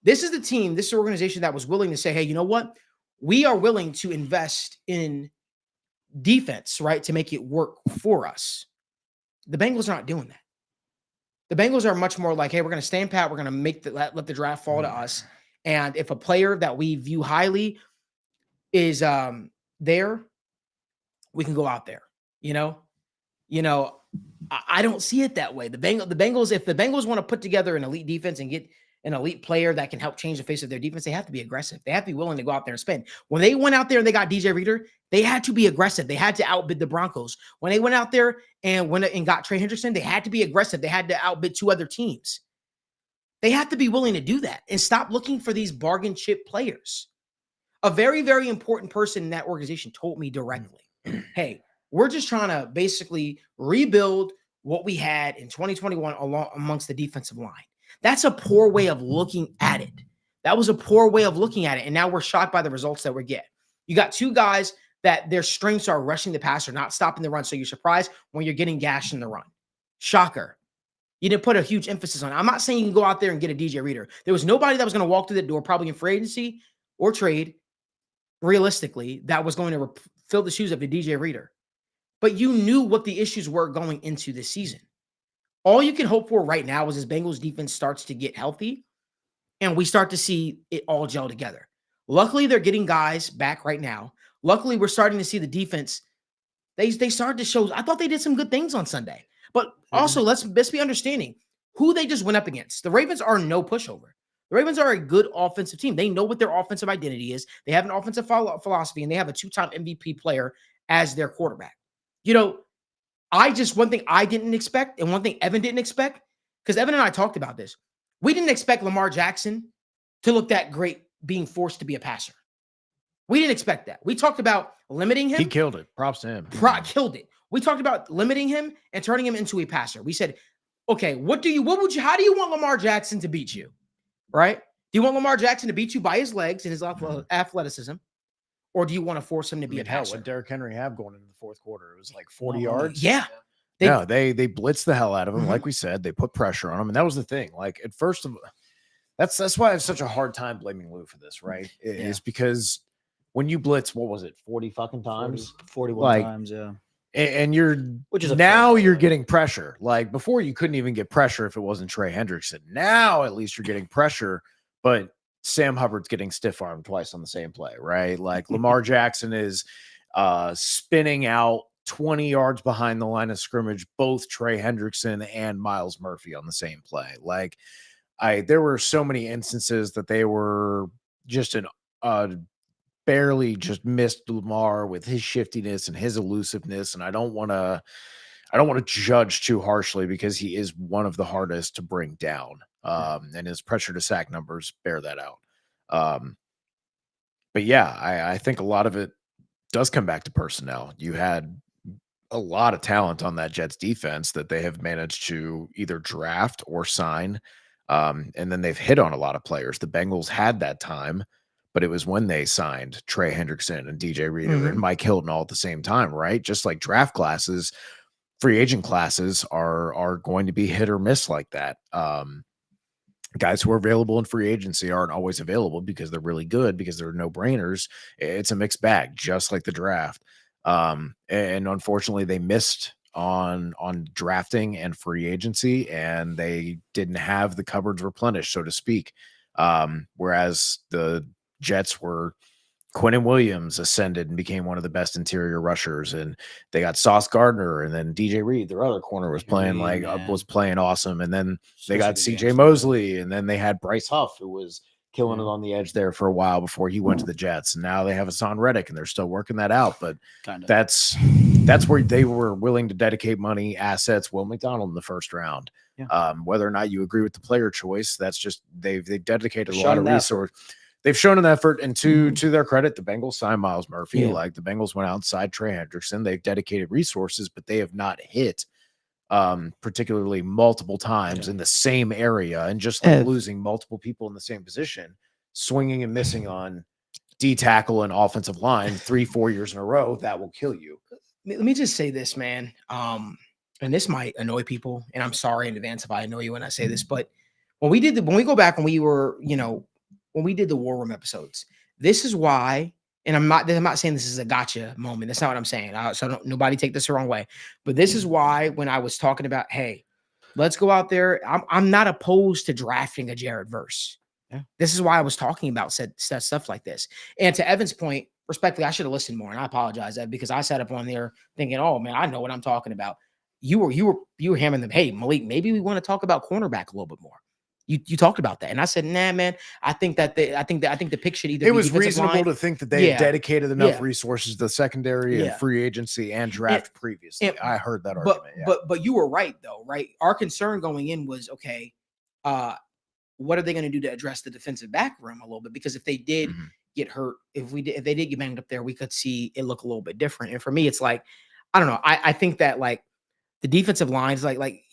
This is the team, this is the organization that was willing to say, hey, you know what? We are willing to invest in defense, right, to make it work for us. The Bengals are not doing that. The Bengals are much more like, hey, we're going to stand pat. We're going to let the draft fall to us. And if a player that we view highly is there, we can go out there. You know, I don't see it that way. The Bengals, if the Bengals want to put together an elite defense and get an elite player that can help change the face of their defense, they have to be aggressive. They have to be willing to go out there and spend. When they went out there and they got DJ Reader, they had to be aggressive. They had to outbid the Broncos. When they went out there and got Trey Hendrickson, they had to be aggressive. They had to outbid 2 other teams. They have to be willing to do that and stop looking for these bargain chip players. A very, very important person in that organization told me directly, hey, we're just trying to basically rebuild what we had in 2021 amongst the defensive line. That's a poor way of looking at it. That was a poor way of looking at it. And now we're shocked by the results that we get. You got 2 guys that their strengths are rushing the passer, not stopping the run. So you're surprised when you're getting gashed in the run. Shocker. You didn't put a huge emphasis on it. I'm not saying you can go out there and get a DJ Reader. There was nobody that was going to walk through the door, probably in free agency or trade, realistically, that was going to fill the shoes of the DJ Reader. But you knew what the issues were going into this season. All you can hope for right now is this Bengals defense starts to get healthy and we start to see it all gel together. Luckily, they're getting guys back right now. Luckily, we're starting to see the defense. They started to show. I thought they did some good things on Sunday. But also, let's be understanding who they just went up against. The Ravens are no pushover. The Ravens are a good offensive team. They know what their offensive identity is. They have an offensive philosophy, and they have a 2-time MVP player as their quarterback. You know, one thing I didn't expect, and one thing Evan didn't expect, because Evan and I talked about this. We didn't expect Lamar Jackson to look that great being forced to be a passer. We didn't expect that. We talked about limiting him. He killed it. Props to him. Killed it. We talked about limiting him and turning him into a passer. We said, okay, how do you want Lamar Jackson to beat you? Right? Do you want Lamar Jackson to beat you by his legs and his athleticism? Or do you want to force him to be a passer? What Derrick Henry have going into the 4th quarter? It was like 40 yards. Yeah. They blitzed the hell out of him. Like we said, they put pressure on him. And that was the thing. Like at first, that's why I have such a hard time blaming Lou for this, right? It's because when you blitz, what was it, 40 fucking times? 41 times, yeah. And you're getting pressure. Like before, you couldn't even get pressure if it wasn't Trey Hendrickson. Now, at least you're getting pressure, but Sam Hubbard's getting stiff armed twice on the same play, right? Like Lamar Jackson is spinning out 20 yards behind the line of scrimmage, both Trey Hendrickson and Miles Murphy on the same play. Like there were so many instances that they were just barely just missed Lamar with his shiftiness and his elusiveness. And I don't want to judge too harshly because he is one of the hardest to bring down. And his pressure to sack numbers bear that out. But yeah, I think a lot of it does come back to personnel. You had a lot of talent on that Jets defense that they have managed to either draft or sign. And then they've hit on a lot of players. The Bengals had that time, but it was when they signed Trey Hendrickson and DJ Reader and Mike Hilton all at the same time, right? Just like draft classes, free agent classes are going to be hit or miss like that. Guys who are available in free agency aren't always available because they're really good, because they're no-brainers. It's a mixed bag, just like the draft. And unfortunately, they missed on drafting and free agency, and they didn't have the cupboards replenished, so to speak. Whereas the Jets were Quinnen Williams ascended and became one of the best interior rushers, and they got Sauce Gardner, and then DJ Reed, their other corner, was playing was playing awesome, and then they got CJ Mosley, and then they had Bryce Huff, who was killing it on the edge there for a while before he went to the Jets. And now they have Hassan Reddick, and they're still working that out. But that's where they were willing to dedicate money, assets. Will McDonald in the first round. Yeah. Whether or not you agree with the player choice, that's just they've dedicated a lot of resource. They've shown an effort, and to their credit, the Bengals signed Miles Murphy. Yeah. Like the Bengals went outside Trey Hendrickson. They've dedicated resources, but they have not hit particularly multiple times in the same area, and just like losing multiple people in the same position, swinging and missing on D tackle and offensive line 3-4 years in a row, that will kill you. Let me just say this, man. And this might annoy people, and I'm sorry in advance if I annoy you when I say this, but when we go back when we were, when we did the War Room episodes, this is why. And I'm not saying this is a gotcha moment. That's not what I'm saying. So nobody take this the wrong way. But this is why when I was talking about, hey, let's go out there. I'm not opposed to drafting a Jared Verse. Yeah. This is why I was talking about said stuff like this. And to Evan's point, respectfully, I should have listened more. And I apologize, Ed, because I sat up on there thinking, oh man, I know what I'm talking about. You were hammering them. Hey, Malik, maybe we want to talk about cornerback a little bit more. You talked about that, and I said, "Nah, man. I think the pick should either." It was reasonable to think that they had dedicated enough resources to the secondary and free agency and draft previously. I heard that argument. But you were right though, right? Our concern going in was okay. What are they going to do to address the defensive back room a little bit? Because if they did get hurt, if they did get banged up there, we could see it look a little bit different. And for me, it's like I don't know. I think that like. The defensive lines, like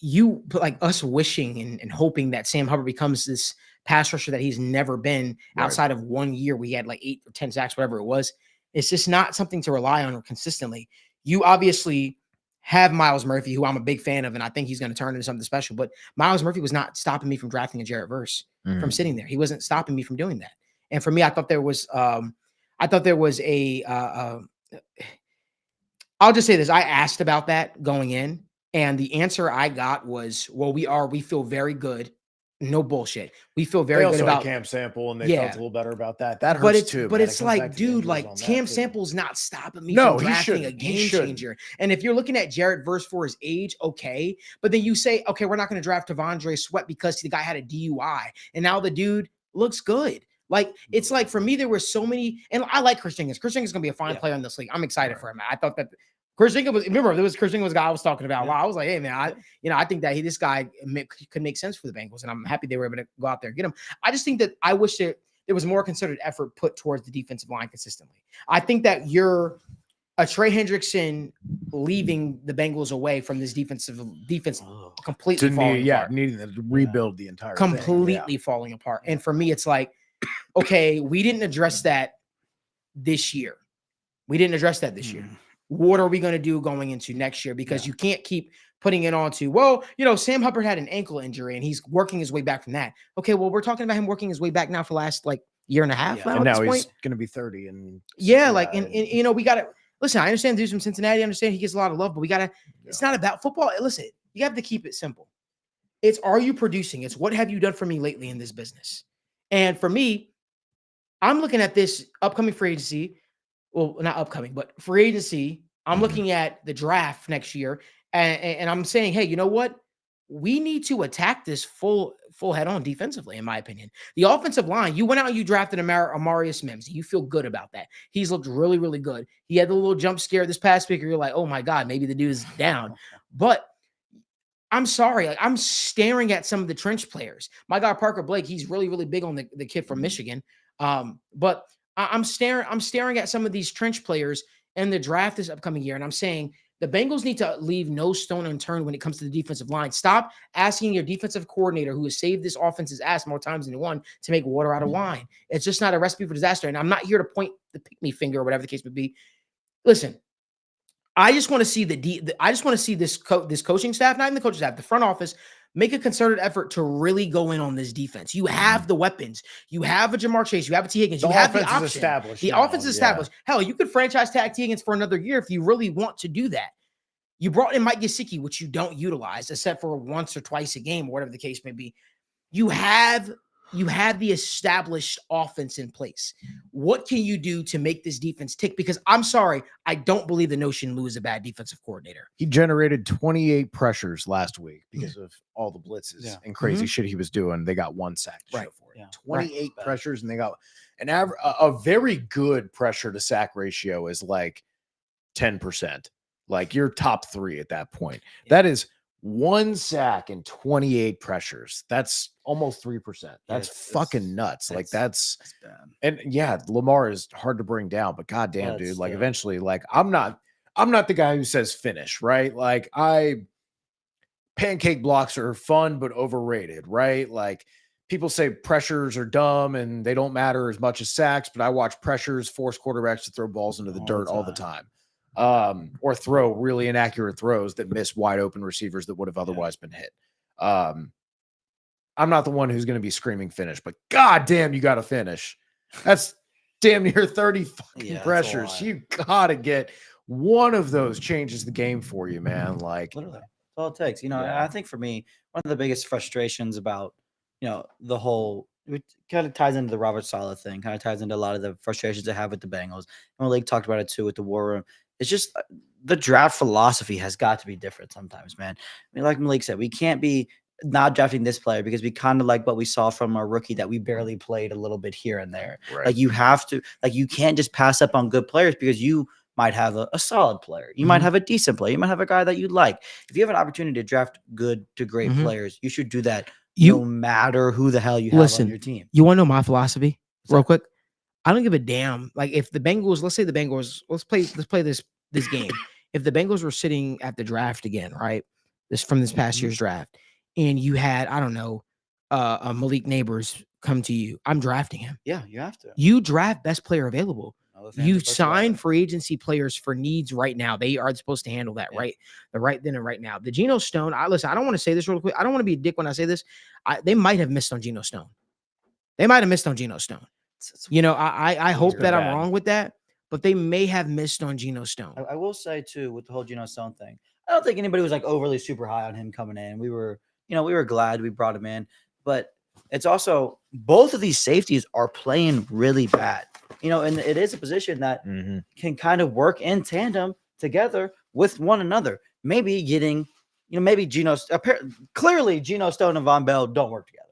us wishing and hoping that Sam Hubbard becomes this pass rusher that he's never been outside of 1 year. We had like 8 or 10 sacks, whatever it was. It's just not something to rely on consistently. You obviously have Miles Murphy, who I'm a big fan of, and I think he's going to turn into something special. But Miles Murphy was not stopping me from drafting a Jarrett Verse from sitting there. He wasn't stopping me from doing that. And for me, I thought there was I'll just say this. I asked about that going in. And the answer I got was, well, we feel very good. No bullshit. We feel very good about Cam Sample, and they felt a little better about that. That hurts too. But it's like, dude, like Cam Sample's not stopping me from drafting a game changer. And if you're looking at Jarrett Verse for his age, okay. But then you say, okay, we're not going to draft Tavondre Sweat because the guy had a DUI. And now the dude looks good. Like, it's like, for me, there were so many, and I like Chris Jenkins. Chris Jenkins is going to be a fine player in this league. I'm excited for him. I thought that Chris Jenkins was, remember, there was Chris Jenkins was the guy I was talking about. Wow, I was like, hey, man, I think that this guy could make sense for the Bengals, and I'm happy they were able to go out there and get him. I just think that I wish there was more concerted effort put towards the defensive line consistently. I think that you're a Trey Hendrickson leaving the Bengals away from this defense completely falling apart. Needing to rebuild the entire completely falling apart. And for me, it's like, okay, we didn't address that this year. What are we going to do going into next year? Because you can't keep putting it on to, well, Sam Hubbard had an ankle injury and he's working his way back from that. Okay, well, we're talking about him working his way back now for the last year and a half. And now he's going to be 30. And we got to listen. I understand the dude's from Cincinnati. I understand he gets a lot of love, but we got to. It's not about football. Listen, you have to keep it simple. It's, are you producing? It's, what have you done for me lately in this business? And for me, I'm looking at this upcoming free agency. Well, not upcoming, but free agency. I'm looking at the draft next year, and I'm saying, hey, you know what? We need to attack this full head on defensively, in my opinion. The offensive line, you went out and you drafted Amarius Mims. You feel good about that. He's looked really, really good. He had the little jump scare this past week. You're like, oh my God, maybe the dude is down. But I'm sorry. I'm staring at some of the trench players. My guy, Parker Blake, he's really, really big on the kid from Michigan. But I'm staring at some of these trench players in the draft this upcoming year, and I'm saying The Bengals need to leave no stone unturned when it comes to the defensive line. Stop asking your defensive coordinator, who has saved this offense's ass more times than one, to make water out of wine. It's just not a recipe for disaster. And I'm not here to point the pick me finger or whatever the case may be. Listen, I just want to see this coaching staff, not even the coaching staff, the front office, make a concerted effort to really go in on this defense. You have the weapons. You have a Jamar Chase. You have a T. Higgins. You have the option. The offense is established. Hell, you could franchise tag T. Higgins for another year if you really want to do that. You brought in Mike Gesicki, which you don't utilize except for once or twice a game, or whatever the case may be. You have the established offense in place. What can you do to make this defense tick? Because I'm sorry, I don't believe the notion Lou is a bad defensive coordinator. He generated 28 pressures last week because of all the blitzes and crazy shit he was doing. They got 1 sack to show for it. Yeah. 28 pressures, and they got a very good pressure to sack ratio is like 10%. Like you're top 3 at that point. That is 1 sack and 28 pressures. That's almost 3%. That's fucking nuts. Like that's bad. And yeah, Lamar is hard to bring down, but goddamn, dude, like eventually, like I'm not the guy who says finish, right? Like pancake blocks are fun but overrated, right? Like people say pressures are dumb and they don't matter as much as sacks, but I watch pressures force quarterbacks to throw balls into the dirt all the time. Or throw really inaccurate throws that miss wide open receivers that would have otherwise been hit. I'm not the one who's going to be screaming finish, but goddamn, you got to finish. That's damn near 30 fucking pressures. You got to get one of those changes the game for you, man. Like literally, that's all it takes. I think for me, one of the biggest frustrations about, the whole, it kind of ties into the Robert Saleh thing, kind of ties into a lot of the frustrations I have with the Bengals. And Malik talked about it too with the war room. It's just the draft philosophy has got to be different sometimes, man. I mean, like Malik said, we can't be not drafting this player because we kind of like what we saw from our rookie that we barely played a little bit here and there. Right. Like you have to, like you can't just pass up on good players because you might have a solid player. You might have a decent player. You might have a guy that you like. If you have an opportunity to draft good to great players, you should do that no matter who the hell you have on your team. You want to know my philosophy real quick? I don't give a damn. Like if the Bengals, let's say the Bengals, let's play this game. If the Bengals were sitting at the draft again, right? This past year's draft, and you had, I don't know, a Malik Neighbors come to you, I'm drafting him. Yeah, you have to. You draft best player available. You sign free agency players for needs right now. They are supposed to handle that right then and right now. The Geno Stone, I don't want to say this real quick. I don't want to be a dick when I say this. They might have missed on Geno Stone. I hope that I'm wrong with that, but they may have missed on Geno Stone. I will say too, with the whole Geno Stone thing, I don't think anybody was like overly super high on him coming in. We were glad we brought him in, but it's also both of these safeties are playing really bad. And it is a position that can kind of work in tandem together with one another. Maybe getting, maybe clearly Geno Stone and Von Bell don't work together.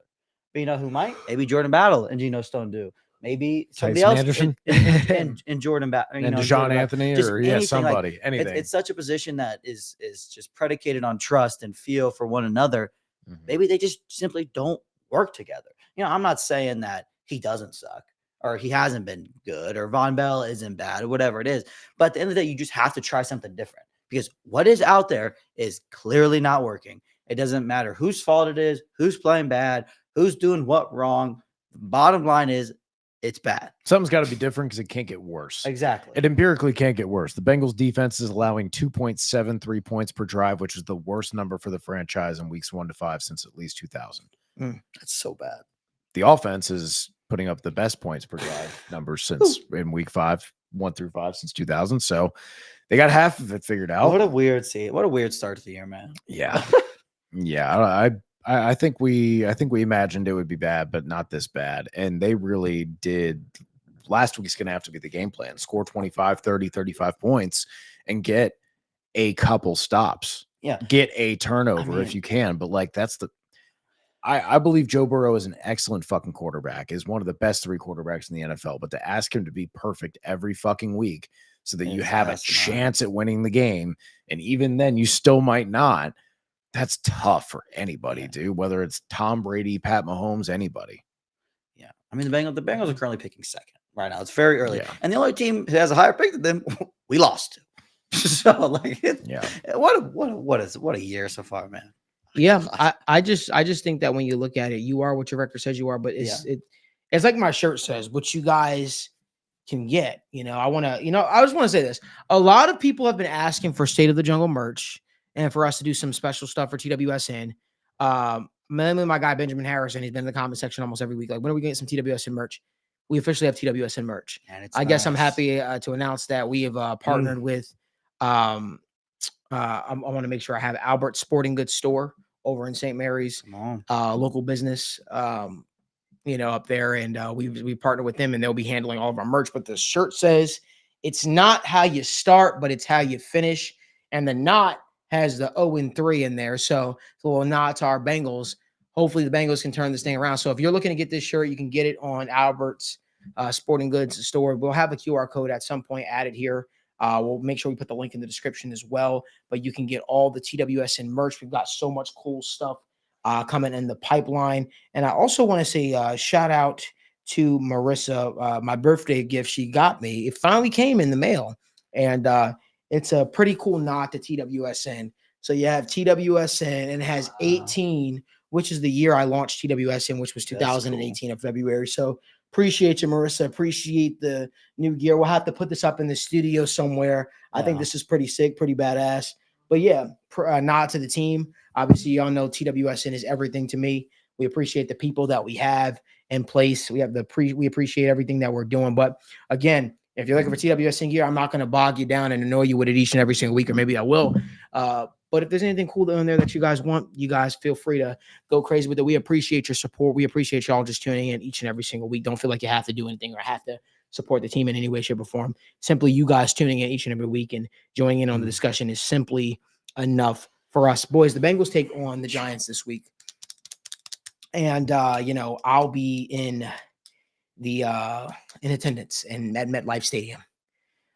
But you know who might? Maybe Jordan Battle and Geno Stone do. Maybe somebody Tyson else Anderson and Jordan Battle and Deshaun Anthony or somebody. Anything. It's such a position that is just predicated on trust and feel for one another. Maybe they just simply don't work together. I'm not saying that he doesn't suck or he hasn't been good or Von Bell isn't bad or whatever it is. But at the end of the day, you just have to try something different because what is out there is clearly not working. It doesn't matter whose fault it is, who's playing bad, who's doing what wrong. Bottom line is it's bad. Something's got to be different because it can't get worse. Exactly. It empirically can't get worse. The Bengals defense is allowing 2.73 points per drive, which is the worst number for the franchise in weeks 1 to 5 since at least 2000. That's so bad. The offense is putting up the best points per drive numbers since in week 5, 1 through 5 since 2000. So they got half of it figured out. What a weird start to the year, man. Yeah. Yeah. I think we imagined it would be bad, but not this bad. And they really did. Last week's going to have to be the game plan. Score 25, 30, 35 points and get a couple stops. Yeah. Get a turnover if you can. But like I believe Joe Burrow is an excellent fucking quarterback, is one of the best 3 quarterbacks in the NFL. But to ask him to be perfect every fucking week so that you have a chance at winning the game, and even then you still might not, that's tough for anybody, dude, whether it's Tom Brady, Pat Mahomes, anybody. Yeah. I mean, the Bengals are currently picking second right now. It's very early. Yeah. And the only team who has a higher pick than them, we lost to. So like, Yeah. what a year so far, man. Yeah, I just think that when you look at it, you are what your record says you are, but it's like my shirt says, what you guys can get. I want to, I just want to say this. A lot of people have been asking for State of the Jungle merch and for us to do some special stuff for TWSN. Mainly my guy Benjamin Harrison, he's been in the comment section almost every week. Like, when are we getting some TWSN merch? We officially have TWSN merch. And it's I guess I'm nice. happy to announce that we have partnered with I want to make sure I have Albert Sporting Goods Store over in St. Mary's, Come on. local business, up there. And we partner with them and they'll be handling all of our merch. But the shirt says it's not how you start, but it's how you finish. And the knot has the 0-3 in there. So it's a little nod to our Bengals. Hopefully the Bengals can turn this thing around. So if you're looking to get this shirt, you can get it on Albert's Sporting Goods Store. We'll have a QR code at some point added here. We'll make sure we put the link in the description as well, but you can get all the TWSN merch. We've got so much cool stuff coming in the pipeline. And I also want to say shout out to Marissa, my birthday gift she got me. It finally came in the mail, and it's a pretty cool nod to TWSN. So you have TWSN, and it has 18, which is the year I launched TWSN, which was 2018 of February. So appreciate you, Marissa. Appreciate the new gear. We'll have to put this up in the studio somewhere. I think this is pretty sick, pretty badass. But yeah, nod to the team. Obviously, y'all know TWSN is everything to me. We appreciate the people that we have in place. We appreciate everything that we're doing. But again, if you're looking for TWSN gear, I'm not going to bog you down and annoy you with it each and every single week, or maybe I will. But if there's anything cool in there that you guys want, you guys feel free to go crazy with it. We appreciate your support. We appreciate y'all just tuning in each and every single week. Don't feel like you have to do anything or have to support the team in any way, shape, or form. Simply you guys tuning in each and every week and joining in on the discussion is simply enough for us. Boys, the Bengals take on the Giants this week. And I'll be in attendance at MetLife Stadium.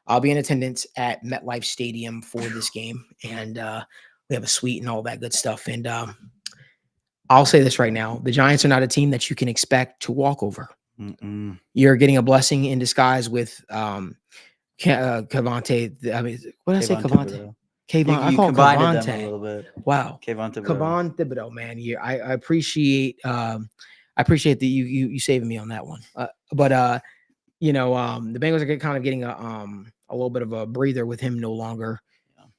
I'll be in attendance at MetLife Stadium for this game. And we have a suite and all that good stuff. And I'll say this right now. The Giants are not a team that you can expect to walk over. You're getting a blessing in disguise with Cavante. I mean, what did I say? Cavante. Kayvon. I call him Cavante. A little bit. Wow. Kayvon Thibodeau, man. I appreciate that you saving me on that one. But the Bengals are kind of getting a little bit of a breather with him no longer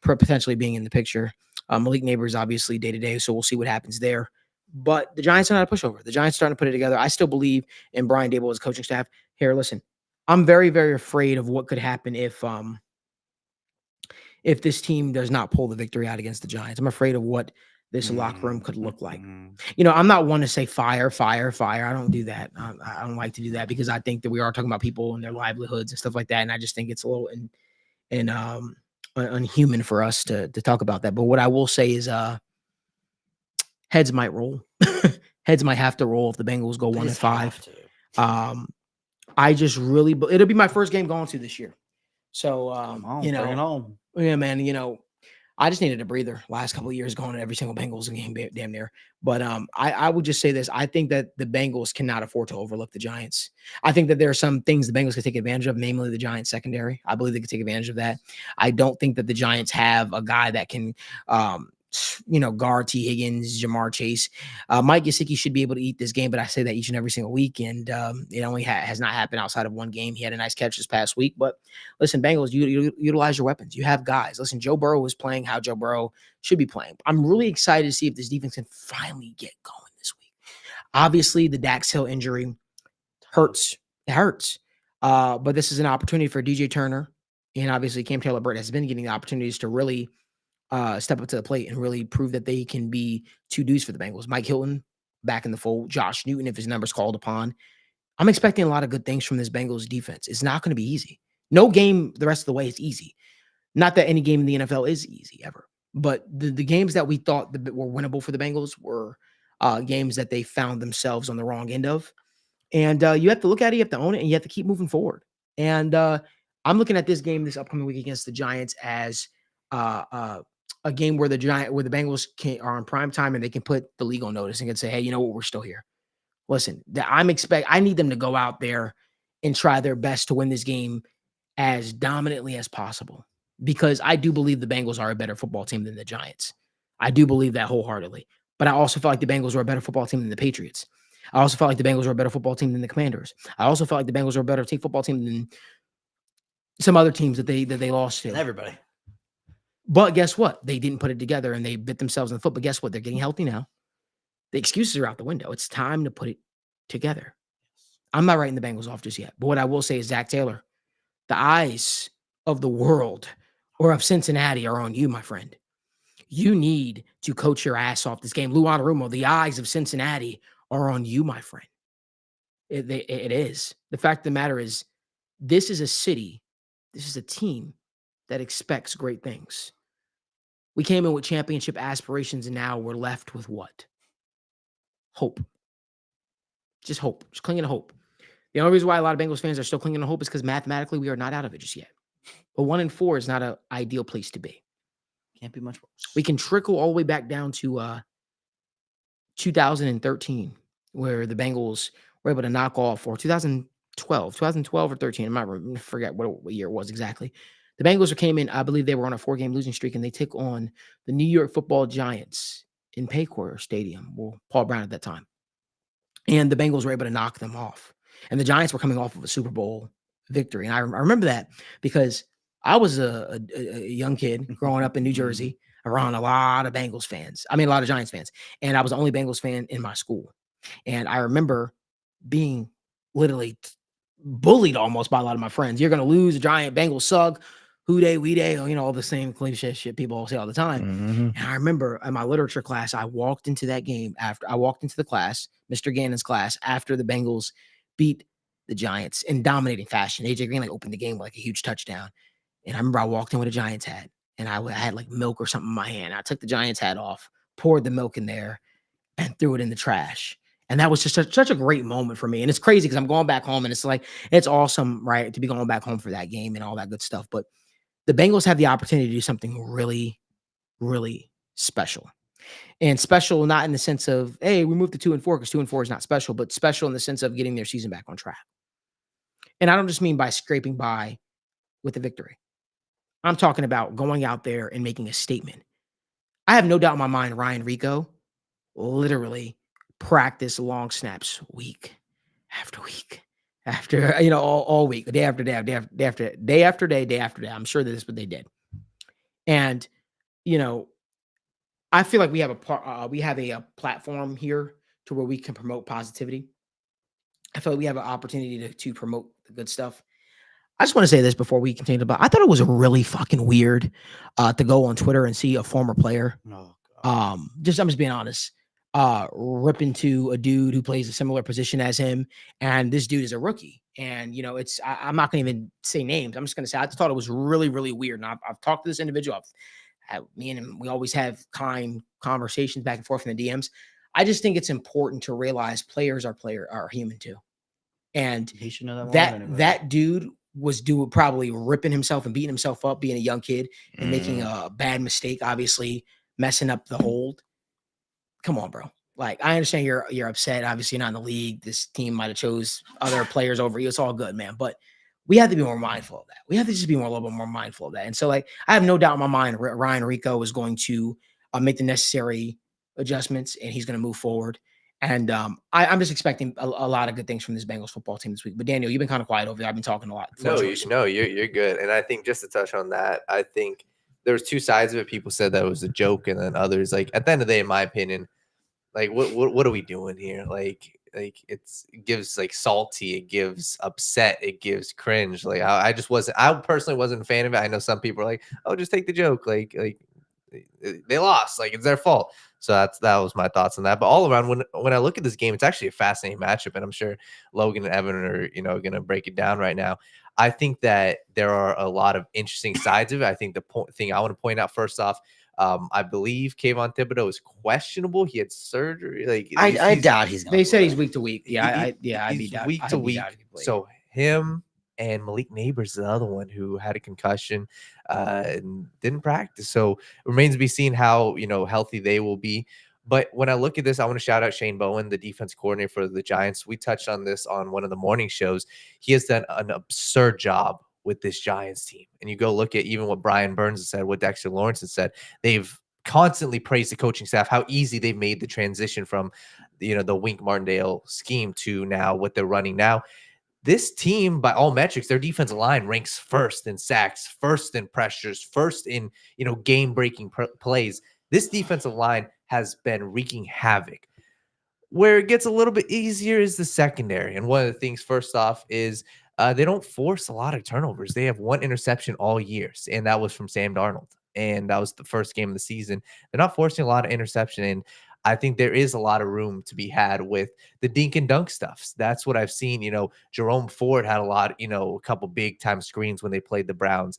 potentially being in the picture. Malik Neighbors obviously day to day, so we'll see what happens there. But the Giants are not a pushover. The Giants are starting to put it together. I still believe in Brian Daboll as coaching staff. Here, listen, I'm very, very afraid of what could happen if this team does not pull the victory out against the Giants. I'm afraid of what this locker room could look like. I'm not one to say fire. I don't do that. I don't like to do that because I think that we are talking about people and their livelihoods and stuff like that. And I just think it's a little unhuman for us to talk about that. But what I will say is heads might roll. Heads might have to roll if the Bengals go 1-5. I just really, it'll be my first game going to this year. So, bring it home. Yeah, man, I just needed a breather last couple of years going to every single Bengals game damn near. But I would just say this. I think that the Bengals cannot afford to overlook the Giants. I think that there are some things the Bengals could take advantage of, namely the Giants secondary. I believe they could take advantage of that. I don't think that the Giants have a guy that can guard T. Higgins, Jamar Chase. Mike Gesicki should be able to eat this game, but I say that each and every single week, and it only has not happened outside of one game. He had a nice catch this past week, but listen, Bengals, you utilize your weapons. You have guys. Listen, Joe Burrow is playing how Joe Burrow should be playing. I'm really excited to see if this defense can finally get going this week. Obviously, the Dax Hill injury hurts. It hurts. But this is an opportunity for DJ Turner, and obviously Cam Taylor-Britt has been getting the opportunities to really step up to the plate and really prove that they can be two dudes for the Bengals. Mike Hilton back in the fold, Josh Newton if his number's called upon. I'm expecting a lot of good things from this Bengals defense. It's not going to be easy. No game the rest of the way is easy. Not that any game in the NFL is easy ever, but the games that we thought were winnable for the Bengals were games that they found themselves on the wrong end of. And you have to look at it, you have to own it, and you have to keep moving forward. And I'm looking at this game this upcoming week against the Giants as a game where the Bengals are on prime time and they can put the league on notice and can say, hey, you know what? We're still here. Listen, I need them to go out there and try their best to win this game as dominantly as possible. because I do believe the Bengals are a better football team than the Giants. I do believe that wholeheartedly. But I also felt like the Bengals were a better football team than the Patriots. I also felt like the Bengals were a better football team than the Commanders. I also felt like the Bengals were a better football team than some other teams that they lost to. Everybody. But guess what? They didn't put it together and they bit themselves in the foot. But guess what? They're getting healthy now. The excuses are out the window. It's time to put it together. I'm not writing the Bengals off just yet. But what I will say is, Zach Taylor, the eyes of the world or of Cincinnati are on you, my friend. You need to coach your ass off this game. Lou Anarumo, the eyes of Cincinnati are on you, my friend. It is. The fact of the matter is, this is a city, this is a team that expects great things. We came in with championship aspirations, and now we're left with what? Hope. Just hope. Just clinging to hope. The only reason why a lot of Bengals fans are still clinging to hope is because mathematically we are not out of it just yet. But 1-4 is not an ideal place to be. Can't be much worse. We can trickle all the way back down to 2013, where the Bengals were able to knock off, or 2012 or 13. I forget what year it was exactly. The Bengals came in, I believe they were on a 4-game losing streak, and they took on the New York Football Giants in Paycor Stadium, well, Paul Brown at that time. And the Bengals were able to knock them off. And the Giants were coming off of a Super Bowl victory. And I remember that because I was a young kid growing up in New Jersey around a lot of Bengals fans. I mean, a lot of Giants fans. And I was the only Bengals fan in my school. And I remember being literally bullied almost by a lot of my friends. You're going to lose, the Giant Bengals suck. Who day, we day, all the same cliche shit people say all the time. Mm-hmm. And I remember in my literature class, I walked into that game after I walked into the class, Mr. Gannon's class, after the Bengals beat the Giants in dominating fashion. AJ Green opened the game with a huge touchdown. And I remember I walked in with a Giants hat, and I had milk or something in my hand. I took the Giants hat off, poured the milk in there, and threw it in the trash. And that was just such a great moment for me. And it's crazy because I'm going back home, and it's awesome, right, to be going back home for that game and all that good stuff. But the Bengals have the opportunity to do something really, really special. And special not in the sense of, hey, we moved to 2-4 because 2-4 is not special, but special in the sense of getting their season back on track. And I don't just mean by scraping by with a victory. I'm talking about going out there and making a statement. I have no doubt in my mind Ryan Rico literally practiced long snaps week after week after, all week, day after day, day after day. I'm sure that is what they did. And, I feel like we have a platform here to where we can promote positivity. I feel like we have an opportunity to promote the good stuff. I just want to say this before we continue about. I thought it was really fucking weird to go on Twitter and see a former player. Oh, I'm just being honest. Rip into a dude who plays a similar position as him, and this dude is a rookie. And I'm not going to even say names. I'm just going to say I just thought it was really, really weird. And I've talked to this individual. Me and him, we always have kind conversations back and forth in the DMs. I just think it's important to realize players are human too, and he should know that. That dude was probably ripping himself and beating himself up, being a young kid and making a bad mistake, obviously messing up the hold. Come on, bro. I understand you're upset. Obviously, you're not in the league. This team might have chose other players over you. It's all good, man. But we have to be more mindful of that. We have to just be a little bit more mindful of that. And so, I have no doubt in my mind Ryan Rico is going to make the necessary adjustments, and he's going to move forward. And I'm just expecting a lot of good things from this Bengals football team this week. But Daniel, you've been kind of quiet over there. I've been talking a lot. You're good. And I think just to touch on that, I think there was two sides of it. People said that it was a joke, and then others, at the end of the day, in my opinion, what are we doing here? It gives salty, it gives upset, it gives cringe. I personally wasn't a fan of it. I know some people are like, oh, just take the joke. They lost, it's their fault. So that was my thoughts on that. But all around, when I look at this game, it's actually a fascinating matchup, and I'm sure Logan and Evan are going to break it down right now. I think that there are a lot of interesting sides of it. I think the thing I want to point out first off, I believe Kayvon Thibodeau is questionable. He had surgery. I doubt he's. They said he's week to week. Yeah, I'd be week to week. So him and Malik Neighbors, the other one who had a concussion and didn't practice. So it remains to be seen how healthy they will be. But when I look at this, I want to shout out Shane Bowen, the defense coordinator for the Giants. We touched on this on one of the morning shows. He has done an absurd job with this Giants team. And you go look at even what Brian Burns has said, what Dexter Lawrence has said. They've constantly praised the coaching staff, how easy they've made the transition from, the Wink Martindale scheme to now what they're running now. This team, by all metrics, their defensive line ranks first in sacks, first in pressures, first in, game-breaking plays. This defensive line has been wreaking havoc. Where it gets a little bit easier is the secondary. And one of the things, first off, is they don't force a lot of turnovers. They have one interception all year, and that was from Sam Darnold. And that was the first game of the season. They're not forcing a lot of interception. And I think there is a lot of room to be had with the dink and dunk stuffs. That's what I've seen. Jerome Ford had a lot, a couple big time screens when they played the Browns.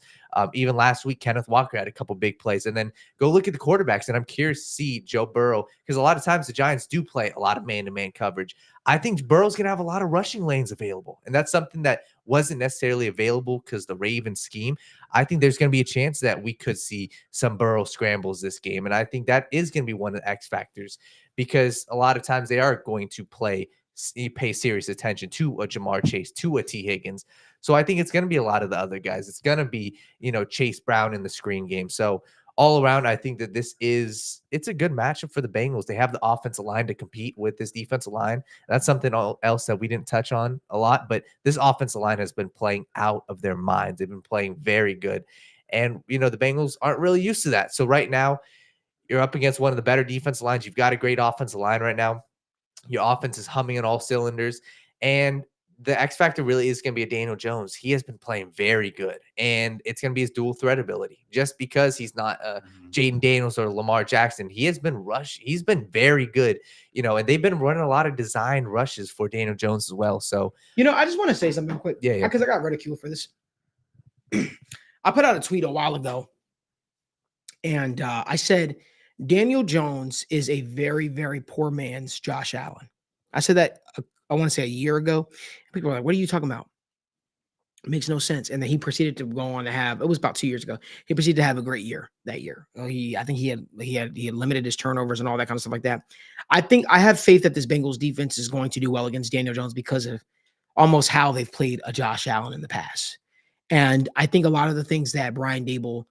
Even last week, Kenneth Walker had a couple big plays. And then go look at the quarterbacks. And I'm curious to see Joe Burrow, because a lot of times the Giants do play a lot of man-to-man coverage. I think Burrow's going to have a lot of rushing lanes available. And that's something that wasn't necessarily available because the Ravens scheme. I think there's going to be a chance that we could see some Burrow scrambles this game. And I think that is going to be one of the X factors, because a lot of times they are going to pay serious attention to a Jamar Chase, to a T. Higgins. So I think it's going to be a lot of the other guys. It's going to be, Chase Brown in the screen game. So all around, I think that it's a good matchup for the Bengals. They have the offensive line to compete with this defensive line. That's something else that we didn't touch on a lot, but this offensive line has been playing out of their minds. They've been playing very good. And, the Bengals aren't really used to that. So right now, you're up against one of the better defensive lines. You've got a great offensive line right now. Your offense is humming on all cylinders. And the X factor really is going to be a Daniel Jones. He has been playing very good, and it's going to be his dual threat ability. Just because he's not Jaden Daniels or Lamar Jackson, he has been He's been very good, and they've been running a lot of design rushes for Daniel Jones as well. So, I just want to say something quick. Yeah. Because I got ridiculed for this. I put out a tweet a while ago, and I said, Daniel Jones is a very, very poor man's Josh Allen. I said that I want to say a year ago. People were like, what are you talking about? It makes no sense. And then he proceeded to go on to have, it was about 2 years ago, he proceeded to have a great year that year. I think he had limited his turnovers and all that kind of stuff like that. I have faith that this Bengals defense is going to do well against Daniel Jones because of almost how they've played a Josh Allen in the past. And I think a lot of the things that Brian Dable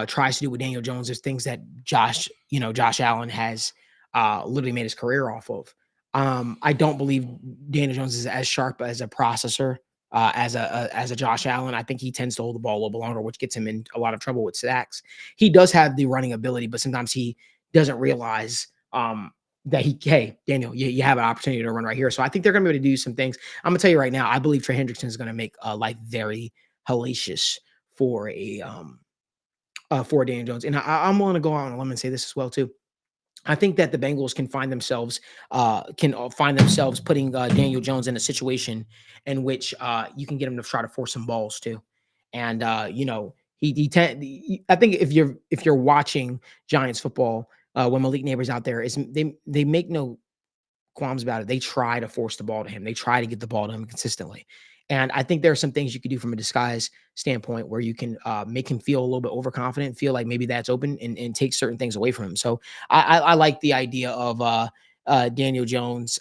tries to do with Daniel Jones is things that Josh Allen has literally made his career off of. I don't believe Daniel Jones is as sharp as a processor as a Josh Allen. I think he tends to hold the ball a little bit longer, which gets him in a lot of trouble with sacks. He does have the running ability, but sometimes he doesn't realize that hey, Daniel, you have an opportunity to run right here. So I think they're going to be able to do some things. I'm going to tell you right now, I believe Trey Hendrickson is going to make life very hellacious for for Daniel Jones. And I'm willing to go out on a limb and say this as well too. I think that the Bengals can find themselves putting Daniel Jones in a situation in which you can get him to try to force some balls too. And I think if you're watching Giants football when Malik Neighbors out there, they make no qualms about it. They try to force the ball to him. They try to get the ball to him consistently. And I think there are some things you could do from a disguise standpoint where you can make him feel a little bit overconfident, feel like maybe that's open and take certain things away from him. So I like the idea of Daniel Jones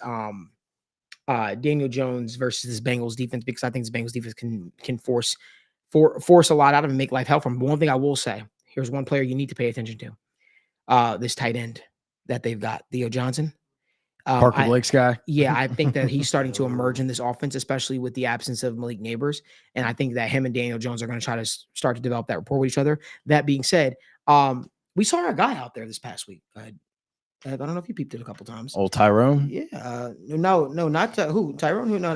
versus this Bengals defense, because I think this Bengals defense can force a lot out of him, make life hell for him. But one thing I will say, here's one player you need to pay attention to. This tight end that they've got, Theo Johnson. Parker Blake's guy. Yeah, I think that he's starting to emerge in this offense, especially with the absence of Malik Neighbors. And I think that him and Daniel Jones are going to try to start to develop that rapport with each other. That being said, we saw our guy out there this past week. I don't know if you peeped it a couple times. Old Tyrone. Yeah. No, not who? Tyrone? Who? No,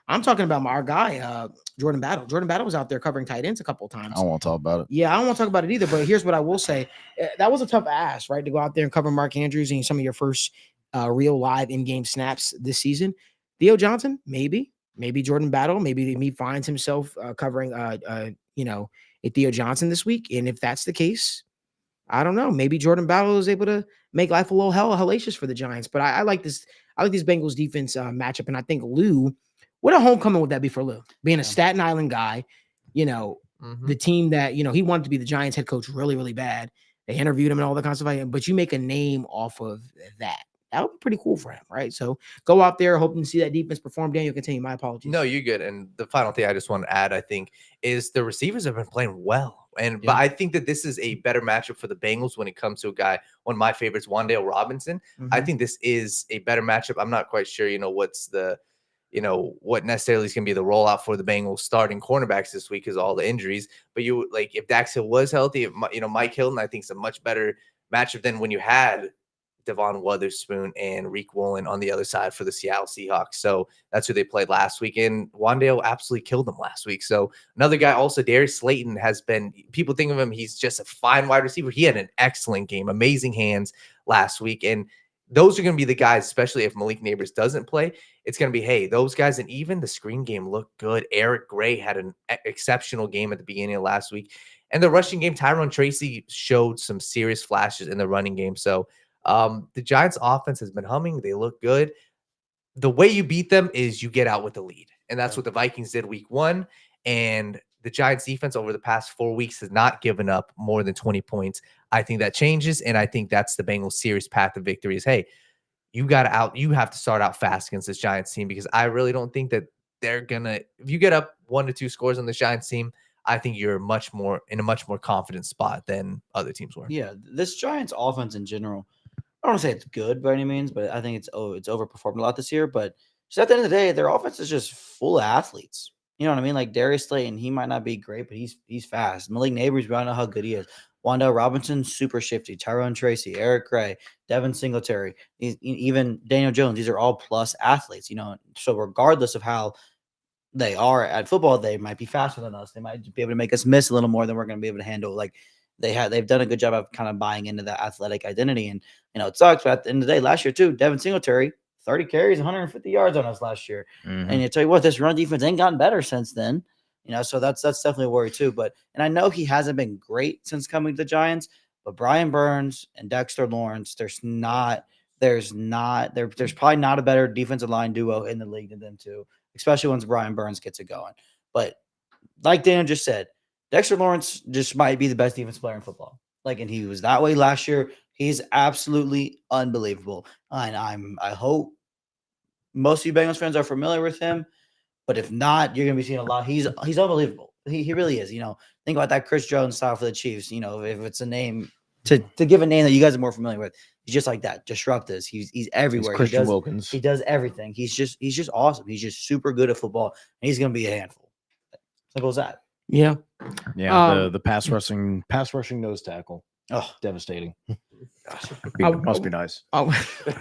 I'm talking about our guy, Jordan Battle. Jordan Battle was out there covering tight ends a couple of times. I don't want to talk about it. Yeah, I don't want to talk about it either. But here's what I will say: that was a tough ask, right, to go out there and cover Mark Andrews and some of your first real live in-game snaps this season. Theo Johnson, maybe Jordan Battle, maybe he finds himself covering a Theo Johnson this week. And if that's the case, I don't know. Maybe Jordan Battle is able to make life a little hellacious for the Giants. But I like this. I like this Bengals defense matchup. And I think Lou, what a homecoming would that be for Lou? Being a Staten Island guy, the team that, he wanted to be the Giants head coach really, really bad. They interviewed him and all that kind of stuff. But you make a name off of that. that would be pretty cool for him, right? So go out there, hoping to see that defense perform. Daniel, continue. My apologies. No, you're good. And the final thing I just want to add, I think, is the receivers have been playing well. But Yeah. I think that this is a better matchup for the Bengals when it comes to a guy, one of my favorites, Wandale Robinson. I Mhm. think this is a better matchup. I'm not quite sure, what's the, what necessarily is going to be the rollout for the Bengals starting cornerbacks this week because all the injuries. But if Dax Hill was healthy, Mike Hilton, I think is a much better matchup than when you had Devon Witherspoon and Reek Woolen on the other side for the Seattle Seahawks. So that's who they played last week. And Wandale absolutely killed them last week. So another guy also, Darius Slayton people think of him, he's just a fine wide receiver. He had an excellent game, amazing hands last week. And those are going to be the guys, especially if Malik Neighbors doesn't play. It's going to be, hey, those guys. And even the screen game looked good. Eric Gray had an exceptional game at the beginning of last week. And the rushing game, Tyrone Tracy showed some serious flashes in the running game. So the Giants offense has been humming. They look good. The way you beat them is you get out with the lead. And that's what the Vikings did week 1. And the Giants defense over the past 4 weeks has not given up more than 20 points. I think that changes. And I think that's the Bengals' serious path to victory is, hey, you have to start out fast against this Giants team because I really don't think that they're going to, if you get up 1 to 2 scores on the Giants team, I think you're in a much more confident spot than other teams were. Yeah, this Giants offense in general, I don't want to say it's good by any means, but I think it's overperformed a lot this year. But just at the end of the day, their offense is just full of athletes. You know what I mean? Like Darius Slayton, he might not be great, but he's fast. Malik Neighbors, we all know how good he is. Wandale Robinson, super shifty. Tyrone Tracy, Eric Gray, Devin Singletary, even Daniel Jones. These are all plus athletes. So regardless of how they are at football, they might be faster than us. They might be able to make us miss a little more than we're going to be able to handle. Like they've done a good job of kind of buying into that athletic identity. And it sucks, but at the end of the day, last year too, Devin Singletary, 30 carries, 150 yards on us last year. Mhm. And I tell you what, this run defense ain't gotten better since then. So that's definitely a worry too. And I know he hasn't been great since coming to the Giants, but Brian Burns and Dexter Lawrence, there's probably not a better defensive line duo in the league than them two, especially once Brian Burns gets it going. But like Daniel just said, Dexter Lawrence just might be the best defense player in football. And he was that way last year. He's absolutely unbelievable. And I hope most of you Bengals fans are familiar with him. But if not, you're going to be seeing a lot. He's unbelievable. He really is. Think about that Chris Jones style for the Chiefs. If it's a name to give a name that you guys are more familiar with, he's just like that. Disruptors. He's everywhere. It's Christian Wilkins. He does everything. He's just awesome. He's just super good at football, and he's going to be a handful. Simple as that. Yeah. Yeah. The pass rushing nose tackle. Oh, Devastating. I- Must be nice. Oh,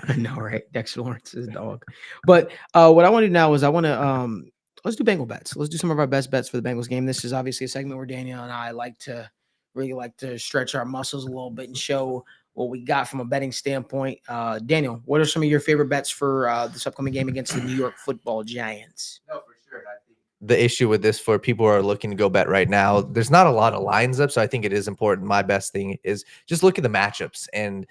I know, right? Dexter Lawrence is a dog. But what I want to do now is I want to let's do Bengal bets. Let's do some of our best bets for the Bengals game. This is obviously a segment where Daniel and I really like to stretch our muscles a little bit and show what we got from a betting standpoint. Daniel, what are some of your favorite bets for this upcoming game against the New York Football Giants? No, for sure. I think the issue with this for people who are looking to go bet right now, there's not a lot of lines up, so I think it is important. My best thing is just look at the matchups. And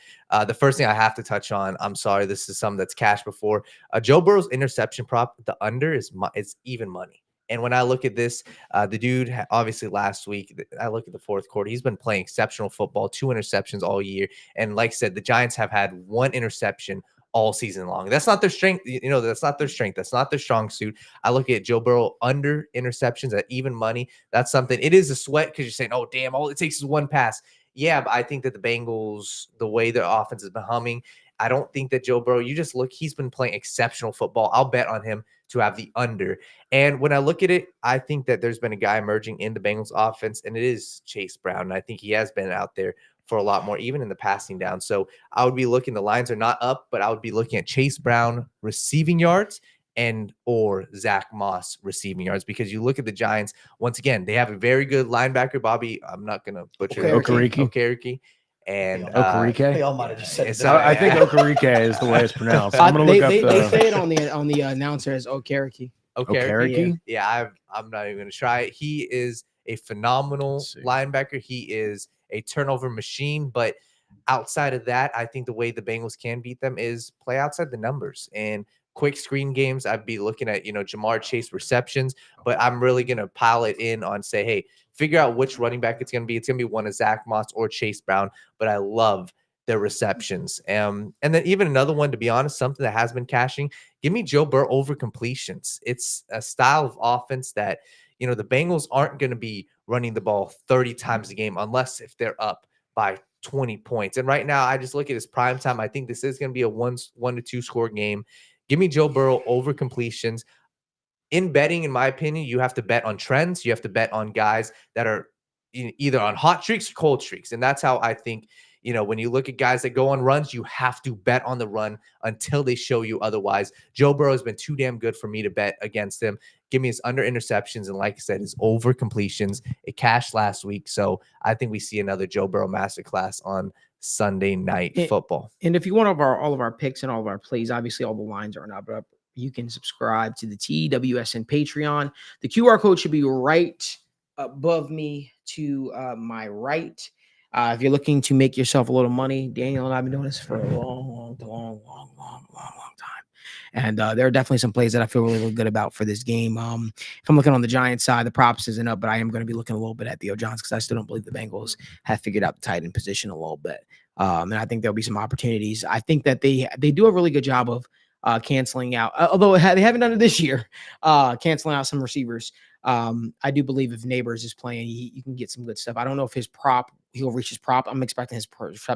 the first thing I have to touch on, I'm sorry, this is something that's cashed before. Joe Burrow's interception prop, the under is even money. And when I look at this, the dude, obviously last week, I look at the fourth quarter, he's been playing exceptional football, 2 interceptions all year. And like I said, the Giants have had 1 interception all season long. That's not their strength. That's not their strength. That's not their strong suit. I look at Joe Burrow under interceptions at even money. That's something. It is a sweat because you're saying, oh, damn, all it takes is 1 pass. Yeah, but I think that the Bengals, the way their offense has been humming, I don't think that Joe Burrow, he's been playing exceptional football. I'll bet on him to have the under. And when I look at it, I think that there's been a guy emerging in the Bengals offense, and it is Chase Brown. And I think he has been out there for a lot more, even in the passing down. So I would be looking, the lines are not up, but I would be looking at Chase Brown receiving yards or Zach Moss receiving yards, because you look at the Giants, once again, they have a very good linebacker, Bobby. I'm not going to butcher Okereke. And Okereke? They all might have just said it. I think Okereke is the way it's pronounced. I'm going to look up they say it on the announcer as Okereke. Okereke? Yeah, I'm not even going to try it. He is a phenomenal linebacker. He is a turnover machine, but outside of that, I think the way the Bengals can beat them is play outside the numbers and quick screen games. I'd be looking at, Jamar Chase receptions, but I'm really going to pile it in on say, hey, figure out which running back it's going to be. It's going to be one of Zach Moss or Chase Brown, but I love their receptions. And then even another one, to be honest, something that has been cashing, give me Joe Burrow over completions. It's a style of offense that, the Bengals aren't going to be running the ball 30 times a game unless if they're up by 20 points. And right now, I just look at his prime time. I think this is going to be a 1-2 score game. Give me Joe Burrow over completions. In betting, in my opinion, you have to bet on trends. You have to bet on guys that are either on hot streaks or cold streaks. And that's how I think, when you look at guys that go on runs, you have to bet on the run until they show you otherwise. Joe Burrow has been too damn good for me to bet against him. Give me his under interceptions. And like I said, his over completions. It cashed last week. So I think we see another Joe Burrow masterclass on Sunday Night Football. And if you want all of our picks and all of our plays, obviously all the lines are not up. You can subscribe to the TWSN Patreon. The QR code should be right above me to my right. If you're looking to make yourself a little money, Daniel and I have been doing this for a long time. And there are definitely some plays that I feel really good about for this game. If I'm looking on the Giants side, the props isn't up, but I am going to be looking a little bit at Theo Johns because I still don't believe the Bengals have figured out the tight end position a little bit. And I think there'll be some opportunities. I think that they do a really good job of canceling out, although they haven't done it this year, canceling out some receivers. I do believe if Neighbors is playing, you can get some good stuff. I don't know if he'll reach his prop. I'm expecting his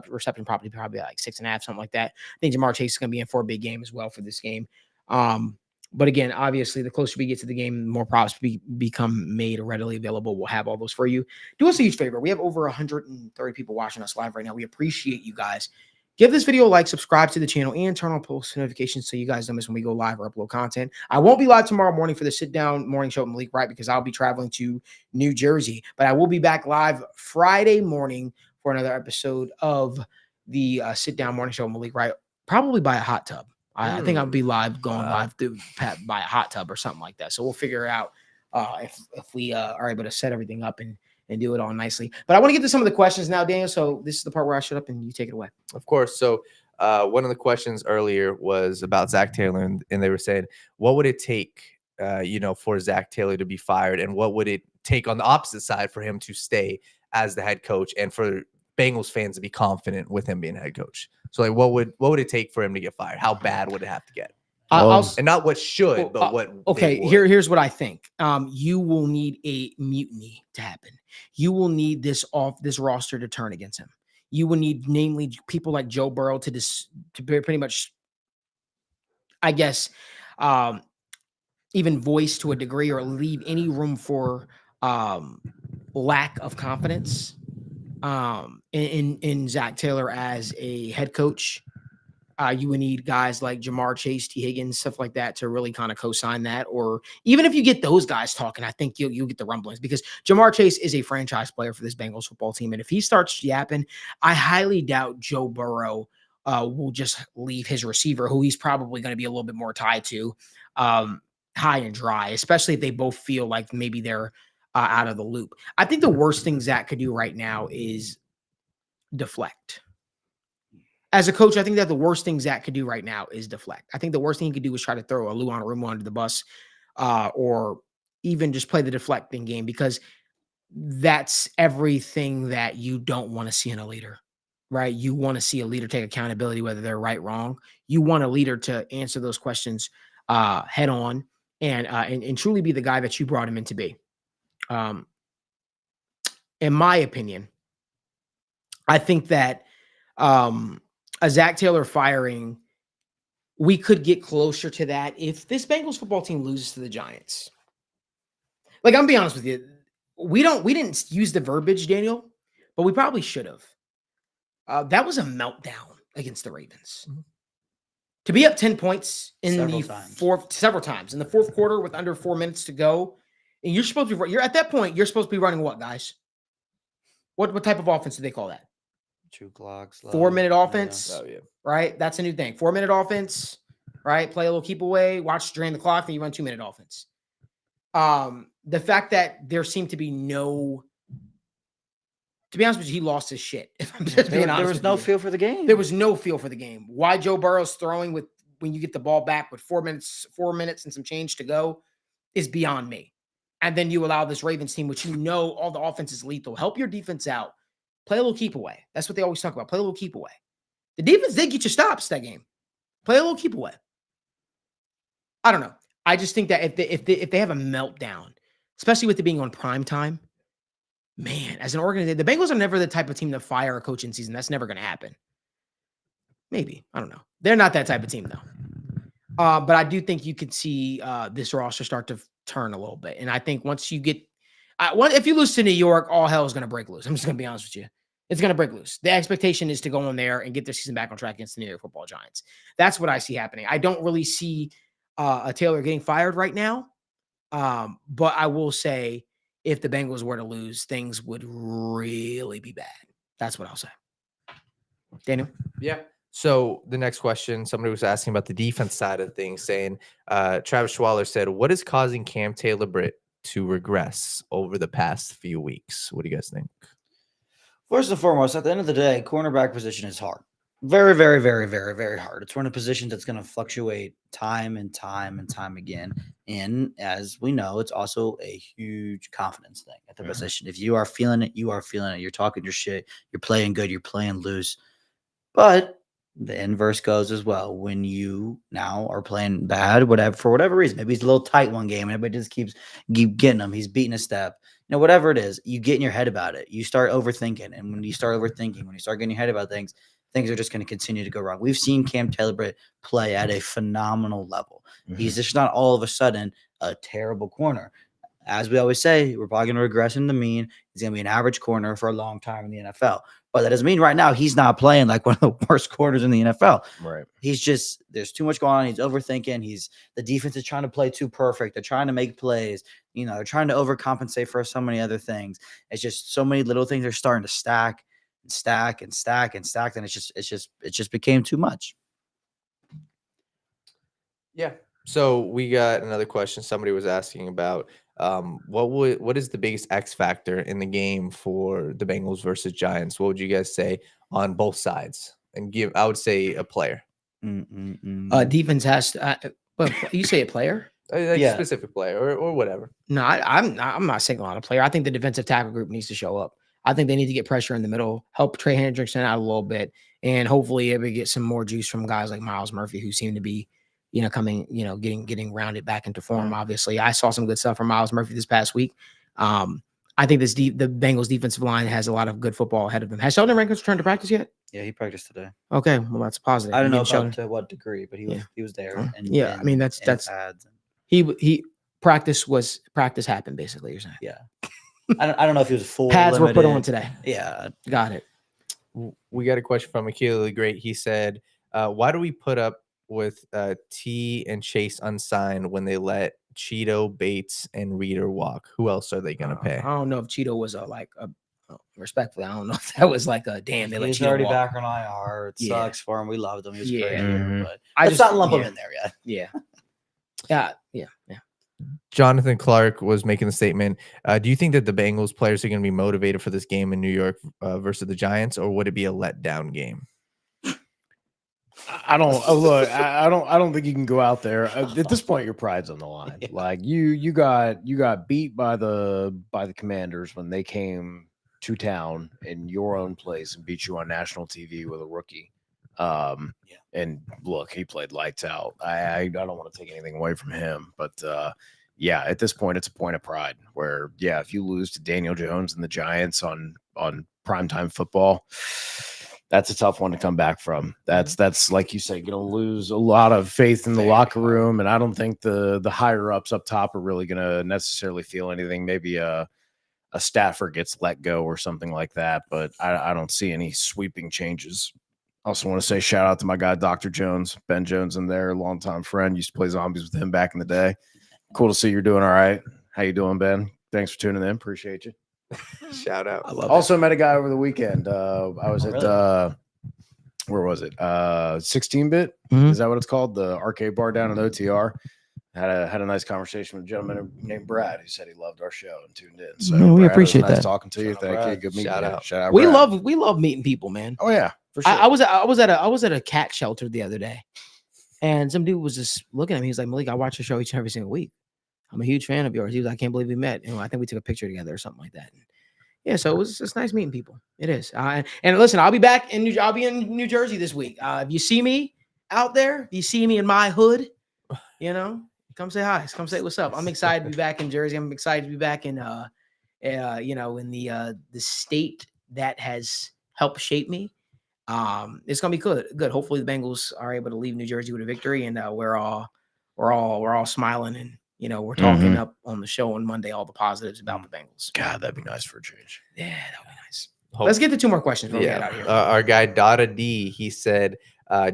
reception prop to be probably like 6.5, something like that. I think Jamar Chase is going to be in for a big game as well for this game. But again, obviously, the closer we get to the game, the more props become made readily available. We'll have all those for you. Do us a huge favor. We have over 130 people watching us live right now. We appreciate you guys. Give this video a like, subscribe to the channel, and turn on post notifications so you guys don't miss when we go live or upload content. I won't be live tomorrow morning for the sit-down morning show with Malik Wright because I'll be traveling to New Jersey. But I will be back live Friday morning for another episode of the sit-down morning show with Malik Wright, probably by a hot tub. I think I'll be live, going live through by a hot tub or something like that. So we'll figure out if we are able to set everything up and do it all nicely. But I want to get to some of the questions now, Daniel. So this is the part where I shut up and you take it away. Of course. So one of the questions earlier was about Zach Taylor, and they were saying, what would it take, for Zach Taylor to be fired, and what would it take on the opposite side for him to stay as the head coach, and for Bengals fans to be confident with him being head coach? So, like, what would it take for him to get fired? How bad would it have to get? And not what should, but what. Okay, here's what I think. You will need a mutiny to happen. You will need this roster to turn against him. You will need, namely, people like Joe Burrow to pretty much, I guess, even voice to a degree or leave any room for lack of confidence in Zach Taylor as a head coach. You would need guys like Jamar Chase, T. Higgins, stuff like that to really kind of co-sign that. Or even if you get those guys talking, I think you'll get the rumblings, because Jamar Chase is a franchise player for this Bengals football team. And if he starts yapping, I highly doubt Joe Burrow will just leave his receiver, who he's probably going to be a little bit more tied to, high and dry, especially if they both feel like maybe they're out of the loop. I think the worst thing Zach could do right now is deflect. As a coach, I think that the worst thing Zach could do right now is deflect. I think the worst thing he could do is try to throw a Lou Anarumo under the bus, or even just play the deflecting game, because that's everything that you don't want to see in a leader, right? You want to see a leader take accountability, whether they're right or wrong. You want a leader to answer those questions head on and truly be the guy that you brought him in to be. In my opinion, I think that a Zach Taylor firing, we could get closer to that if this Bengals football team loses to the Giants. Like, I'm being honest with you, we didn't use the verbiage, Daniel, but we probably should have. That was a meltdown against the Ravens. Mm-hmm. To be up 10 points in several times in the fourth quarter with under 4 minutes to go, and you're supposed to be, at that point, you're supposed to be running what, guys? What type of offense do they call that? 2 clocks. 4-minute offense. Oh, yeah. Right? That's a new thing. 4-minute offense, right? Play a little keep away, watch drain the clock, then you run 2-minute offense. The fact that there seemed to be no, to be honest with you, he lost his shit. If I'm just being honest, there was no feel for the game. There was no feel for the game. Why Joe Burrow's throwing when you get the ball back with 4 minutes and some change to go is beyond me. And then you allow this Ravens team, which all the offense is lethal. Help your defense out. Play a little keep away. That's what they always talk about. Play a little keep away. The defense did get you stops that game. Play a little keep away. I don't know. I just think that if they have a meltdown, especially with it being on prime time, man, as an organization, the Bengals are never the type of team to fire a coach in season. That's never going to happen. Maybe. I don't know. They're not that type of team, though. But I do think you could see this roster start to turn a little bit. And I think once you get if you lose to New York, all hell is going to break loose. I'm just going to be honest with you. It's going to break loose. The expectation is to go in there and get their season back on track against the New York Football Giants. That's what I see happening. I don't really see a Taylor getting fired right now. But I will say if the Bengals were to lose, things would really be bad. That's what I'll say. Daniel? Yeah. So the next question, somebody was asking about the defense side of things, saying Travis Schwaller said, what is causing Cam Taylor-Britt to regress over the past few weeks? What do you guys think? First and foremost, at the end of the day, cornerback position is hard. Very, very, very, very, very hard. It's one of the positions that's going to fluctuate time and time and time again. And as we know, it's also a huge confidence thing at the position. If you are feeling it, you are feeling it. You're talking your shit. You're playing good. You're playing loose. But the inverse goes as well. When you now are playing bad, whatever, for whatever reason, maybe he's a little tight one game and everybody just keep getting him. He's beating a step. You know, whatever it is, you get in your head about it. You start overthinking. And when you start overthinking, when you start getting your head about things are just going to continue to go wrong. We've seen Cam Taylor-Britt play at a phenomenal level. He's just not all of a sudden a terrible corner. As we always say, we're probably going to regress in the mean. He's going to be an average corner for a long time in the NFL. But that doesn't mean right now he's not playing like one of the worst corners in the NFL. Right. He's just, there's too much going on. He's overthinking. The defense is trying to play too perfect. They're trying to make plays. You know, they're trying to overcompensate for so many other things. It's just so many little things are starting to stack and stack and stack and stack. And it just became too much. Yeah. So we got another question. Somebody was asking about what is the biggest X factor in the game for the Bengals versus Giants? What would you guys say on both sides? And I would say a player. Defense has to. But you say a player? A specific player or whatever. No, I'm not saying a lot of player. I think the defensive tackle group needs to show up. I think they need to get pressure in the middle, help Trey Hendrickson out a little bit, and hopefully able to get some more juice from guys like Myles Murphy, who seem to be, getting rounded back into form. Obviously, I saw some good stuff from Myles Murphy this past week. I think the Bengals defensive line has a lot of good football ahead of them. Has Sheldon Rankins returned to practice yet? Yeah, he practiced today. Okay, well that's positive. I don't know about to what degree, but he was there. I mean that's practice happened basically. You're saying? Yeah. I don't know if he was full. Pads were put on today. Yeah, got it. We got a question from Akila the Great. He said, "Why do we put up with T and Chase unsigned when they let Cheeto, Bates, and Reader walk? Who else are they gonna pay?" I don't know if Cheeto was respectfully. I don't know if that was like a damn. They let he's Cheeto already walk. back on IR. It sucks for him. We loved him. He was great here, but I let's not lump him in there yet. Yeah. Jonathan Clark was making the statement. Do you think that the Bengals players are going to be motivated for this game in New York versus the Giants, or would it be a letdown game? I don't think you can go out there at this point. Your pride's on the line. Like you got beat by the Commanders when they came to town in your own place and beat you on national TV with a rookie. And look, he played lights out. I don't want to take anything away from him, but at this point, it's a point of pride where, if you lose to Daniel Jones and the Giants on primetime football, that's a tough one to come back from. That's like you say, going to lose a lot of faith in the locker room. And I don't think the higher ups up top are really going to necessarily feel anything. Maybe a Stafford gets let go or something like that, but I don't see any sweeping changes. Also want to say shout out to my guy, Dr. Jones, Ben Jones in there, longtime friend. Used to play zombies with him back in the day. Cool to see you're doing all right. How you doing, Ben? Thanks for tuning in. Appreciate you. Shout out. I love Also met a guy over the weekend. I was at where was it? 16-bit. Is that what it's called? The arcade bar down in OTR. Had a nice conversation with a gentleman named Brad who said he loved our show and tuned in. So we Brad, appreciate it was nice that. talking to you. Thank you. Good meeting you. Shout out. We Brad. love meeting people, man. Oh yeah, for sure. I was at a cat shelter the other day, and some dude was just looking at me. He's like, "Malik, I watch your show each and every single week. I'm a huge fan of yours." He was like, "I can't believe we met." And I think we took a picture together or something like that. And, Yeah, so it's nice meeting people. It is. And listen, I'll be back in New Jersey this week. If you see me out there, if you see me in my hood, come say hi. Come say what's up. I'm excited to be back in Jersey. I'm excited to be back in in the state that has helped shape me. It's gonna be good. Good. Hopefully the Bengals are able to leave New Jersey with a victory, and we're all smiling, and we're talking up on the show on Monday all the positives about the Bengals. God, that'd be nice for a change. Yeah, that'd be nice. Let's get to 2 more questions before we get out of here. Our guy Dada D, he said,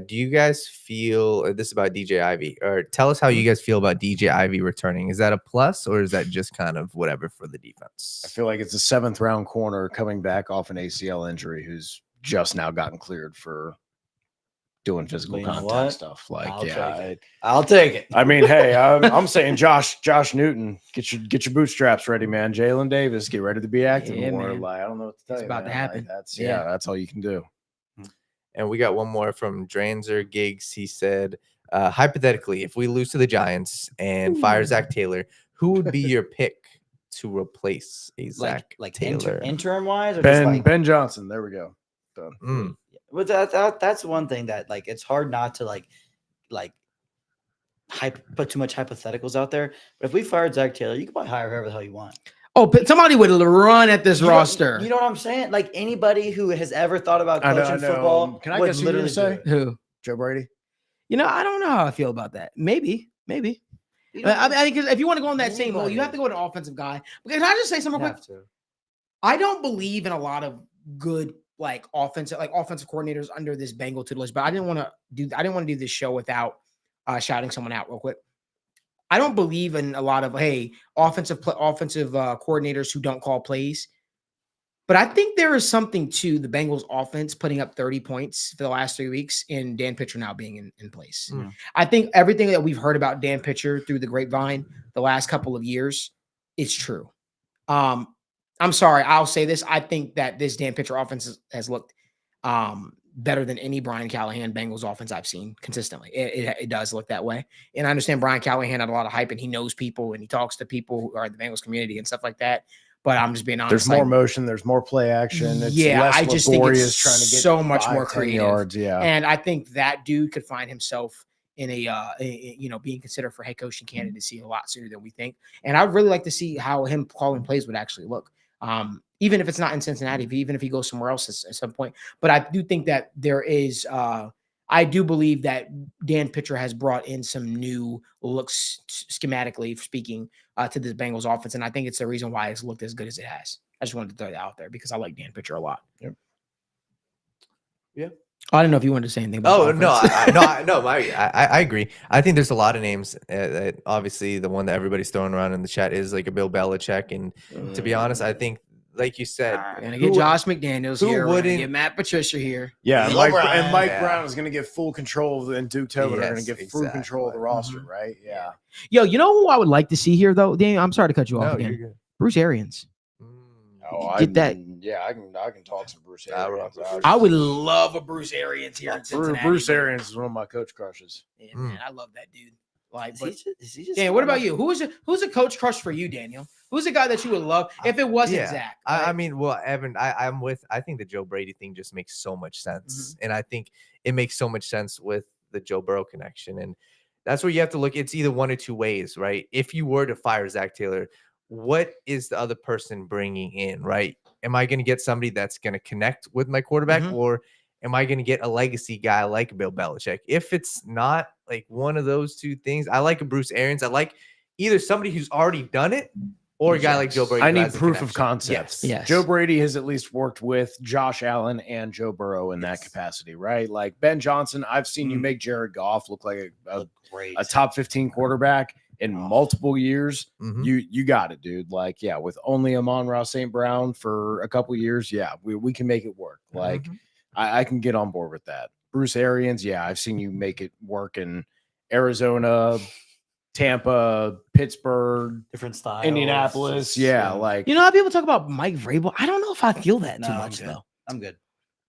do you guys feel this is about DJ Ivy, or tell us how you guys feel about DJ Ivy returning? Is that a plus, or is that just kind of whatever for the defense? I feel like it's a 7th round corner coming back off an ACL injury who's just now gotten cleared for doing physical contact stuff. Like, I'll take it. I mean, hey, I'm saying Josh Newton, get your bootstraps ready, man. Jalen Davis, get ready to be active more. Man. Like, I don't know what to tell you. It's about to happen. Like, that's all you can do. And we got one more from Dranzer Gigs. He said, hypothetically, if we lose to the Giants and fire Zach Taylor, who would be your pick to replace a Zach Taylor? Interim wise, or Ben Johnson. There we go. Done. But that's one thing that it's hard not to put too much hypotheticals out there. But if we fired Zach Taylor, you can probably hire whoever the hell you want. Oh, but somebody would run at this roster. You know what I'm saying? Like anybody who has ever thought about coaching football. Can I guess who you're gonna say? Who? Joe Brady? I don't know how I feel about that. Maybe. I mean, because if you want to go on that same mode, you have to go with an offensive guy. But can I just say something real quick? I don't believe in a lot of good offensive coordinators under this Bengal tutelage, but I didn't want to do this show without shouting someone out real quick. I don't believe in a lot of offensive coordinators who don't call plays, but I think there is something to the Bengals offense putting up 30 points for the last 3 weeks and Dan Pitcher now being in place. I think everything that we've heard about Dan Pitcher through the grapevine the last couple of years is true. I'm sorry, I'll say this. I think that this Dan Pitcher offense has looked better than any Brian Callahan Bengals offense I've seen consistently. It does look that way. And I understand Brian Callahan had a lot of hype and he knows people and he talks to people who are in the Bengals community and stuff like that. But I'm just being honest. There's more motion. There's more play action. It's less I just think it's trying to get so much more creative. Yards, And I think that dude could find himself in being considered for head coaching candidacy a lot sooner than we think. And I'd really like to see how him calling plays would actually look. Even if it's not in Cincinnati, even if he goes somewhere else at some point. But I do think that there is, I do believe that Dan Pitcher has brought in some new looks, schematically speaking, to the Bengals offense. And I think it's the reason why it's looked as good as it has. I just wanted to throw that out there because I like Dan Pitcher a lot. Yep. Yeah. I don't know if you wanted to say anything about I agree. I think there's a lot of names. Obviously, the one that everybody's throwing around in the chat is like a Bill Belichick. And to be honest, I think, like you said, we're gonna get Josh McDaniels here. We're gonna get Matt Patricia here. Yeah, Mike Brown is gonna get full control, and Duke Tobin are gonna get full control of the roster, right? Yeah. Yo, you know who I would like to see here though? Daniel, I'm sorry to cut you off again. You're good. Bruce Arians. Get that? Yeah, I can talk some Bruce Arians. I would love a Bruce Arians here in Cincinnati. Bruce Arians is one of my coach crushes. Yeah, man, I love that dude. Is he just Dan, what about you? Who's a coach crush for you, Daniel? Who's a guy that you would love if it wasn't Zach? Right? I mean, well, Evan, I think the Joe Brady thing just makes so much sense. And I think it makes so much sense with the Joe Burrow connection. And that's where you have to look. It's either one or two ways, right? If you were to fire Zach Taylor, what is the other person bringing in, right? Am I going to get somebody that's going to connect with my quarterback, or am I going to get a legacy guy like Bill Belichick? If it's not like one of those two things, I like a Bruce Arians. I like either somebody who's already done it or a guy like Joe Brady. I need proof of concept. Yes. Joe Brady has at least worked with Josh Allen and Joe Burrow in that capacity, right? Like Ben Johnson, I've seen you make Jared Goff look like a top 15 quarterback in multiple years. You got it, dude. Like, yeah, with only Amon-Ra St. Brown for a couple years, yeah, we can make it work. Like, I can get on board with that. Bruce Arians, yeah, I've seen you make it work in Arizona, Tampa, Pittsburgh, different styles, Indianapolis. Yeah, like, you know how people talk about Mike Vrabel? I don't know if I feel that too much though. I'm good.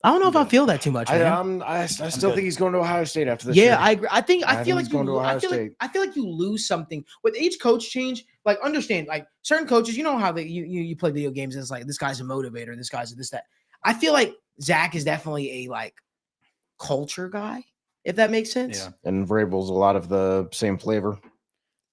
I don't know if I feel that too much, man. I still good. think he's going to Ohio State after this. Yeah, year. I agree. I feel think like he's going to Ohio State. I feel like you lose something with each coach change. Like, understand, like certain coaches, you know how you play video games. And it's like this guy's a motivator, this guy's this that. I feel like Zach is definitely a like culture guy, if that makes sense. Yeah. And Vrabel's a lot of the same flavor.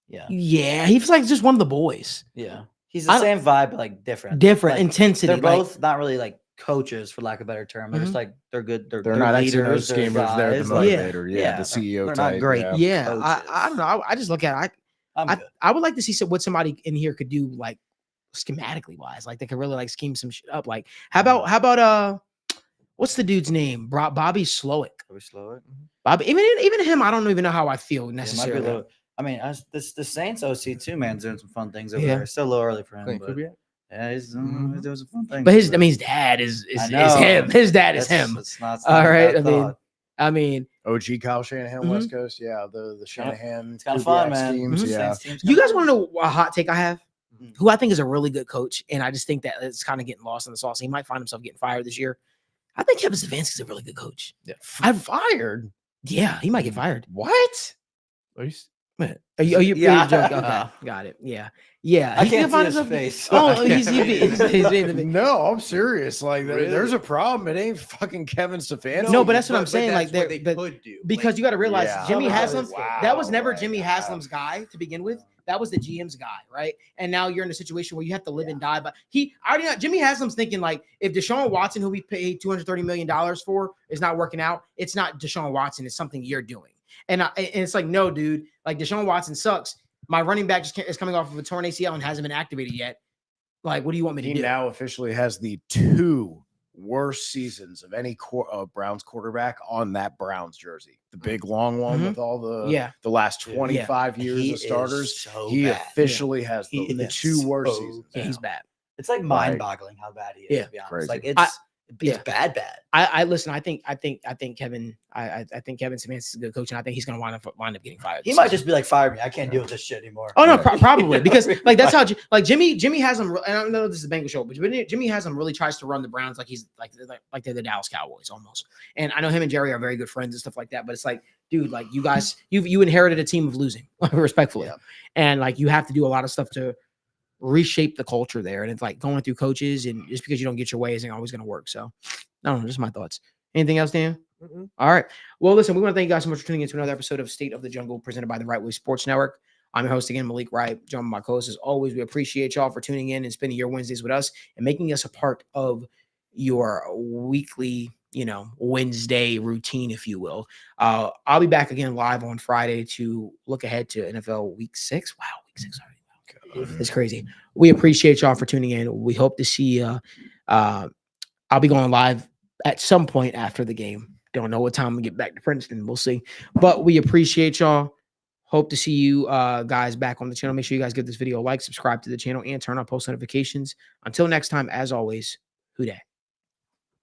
Yeah, he feels like just one of the boys. Yeah. He's the same vibe, but like different. Different Like, intensity. They're like- both not really like coaches, for lack of a better term. They're just like they're good. They're not leaders. schemers. They're the like, motivator. Yeah, the CEO they're type. not great. Yeah, coaches. I don't know. I just look at it. I'm good. I would like to see what somebody in here could do, like schematically wise. Like they could really like scheme some shit up. Like how about what's the dude's name? Bobby Slowick. Are we slow it? Bobby, even him, I don't even know how I feel Yeah, it might be a necessarily. little- I mean, the Saints OC too, man, doing some fun things over Yeah. there. It's still a little early for him, Clint but Kubiak? yeah, he's doing some fun things. But over there. his dad is I know. him. His dad is That's- him. It's not, All right. a bad thought. I mean, OG Kyle Shanahan, Mhm. West Coast. Yeah, the Shanahan. It's kind of fun, Kubiak man. schemes, Mhm. Yeah. Saints team's you kinda guys fun. want to know a hot take I have? Mhm. Who I think is a really good coach, and I just think that it's kind of getting lost in the sauce. He might find himself getting fired this year. I think Kevin Stefanski is a really good coach. Yeah. I've Fired. Yeah, he might get fired. What? Are you s- Are you Yeah. joking? Okay, got it. Yeah. I He can't can see his himself- face. Oh, he's being the- No, I'm serious. Like, Really? there's a problem. It ain't fucking Kevin Stefanski. No, but that's what I'm saying, that's like, what they- they but- could do. because Like, you got to realize Yeah. Jimmy Oh, Haslam. wow, That was never right, Jimmy yeah. Haslam's guy to begin with. That was the GM's guy, right? And now you're in a situation where you have to live and die. But I already know Jimmy Haslam's thinking like, if Deshaun Watson, who we paid $230 million for, is not working out, it's not Deshaun Watson. It's something you're doing. And it's like, no, dude. Like Deshaun Watson sucks. My running back is coming off of a torn ACL and hasn't been activated yet. Like, what do you want me to He do? now officially has the 2 worst seasons of any Browns quarterback on that Browns jersey. The big long one Mhm. with all the Yeah. the last 25 years He of starters. is so He bad. officially has He the is 2 worst so seasons. Yeah, he's bad. It's like mind-boggling how bad he is. Yeah. To be honest, Crazy. like it's yeah. bad. I listen. I think Kevin. I think Kevin Stefanski is a good coach, and I think he's going to wind up getting fired. He might just be like, fire me. I can't deal with this shit anymore. Oh no, probably because Really like that's how might. like Jimmy has him. And I don't know this is a Bengals show, but Jimmy has him really tries to run the Browns like he's like they're the Dallas Cowboys almost. And I know him and Jerry are very good friends and stuff like that. But it's like, dude, like you guys, you inherited a team of losing, respectfully, Yeah. and like you have to do a lot of stuff to reshape the culture there. And it's like going through coaches, and just because you don't get your way isn't always going to work. So, I don't know, just my thoughts. Anything else, Dan? Mm-mm. All right. Well, listen, we want to thank you guys so much for tuning into another episode of State of the Jungle presented by the Right Way Sports Network. I'm your host again, Malik Wright. Joined by my co-host as always. We appreciate y'all for tuning in and spending your Wednesdays with us and making us a part of your weekly, Wednesday routine, if you will. I'll be back again live on Friday to look ahead to NFL Week 6. Wow, Week 6 already. Wow. It's crazy. We appreciate y'all for tuning in. We hope to see you. I'll be going live at some point after the game. Don't know what time we get back to Princeton. We'll see. But we appreciate y'all. Hope to see you guys back on the channel. Make sure you guys give this video a like, subscribe to the channel, and turn on post notifications. Until next time, as always, who dat?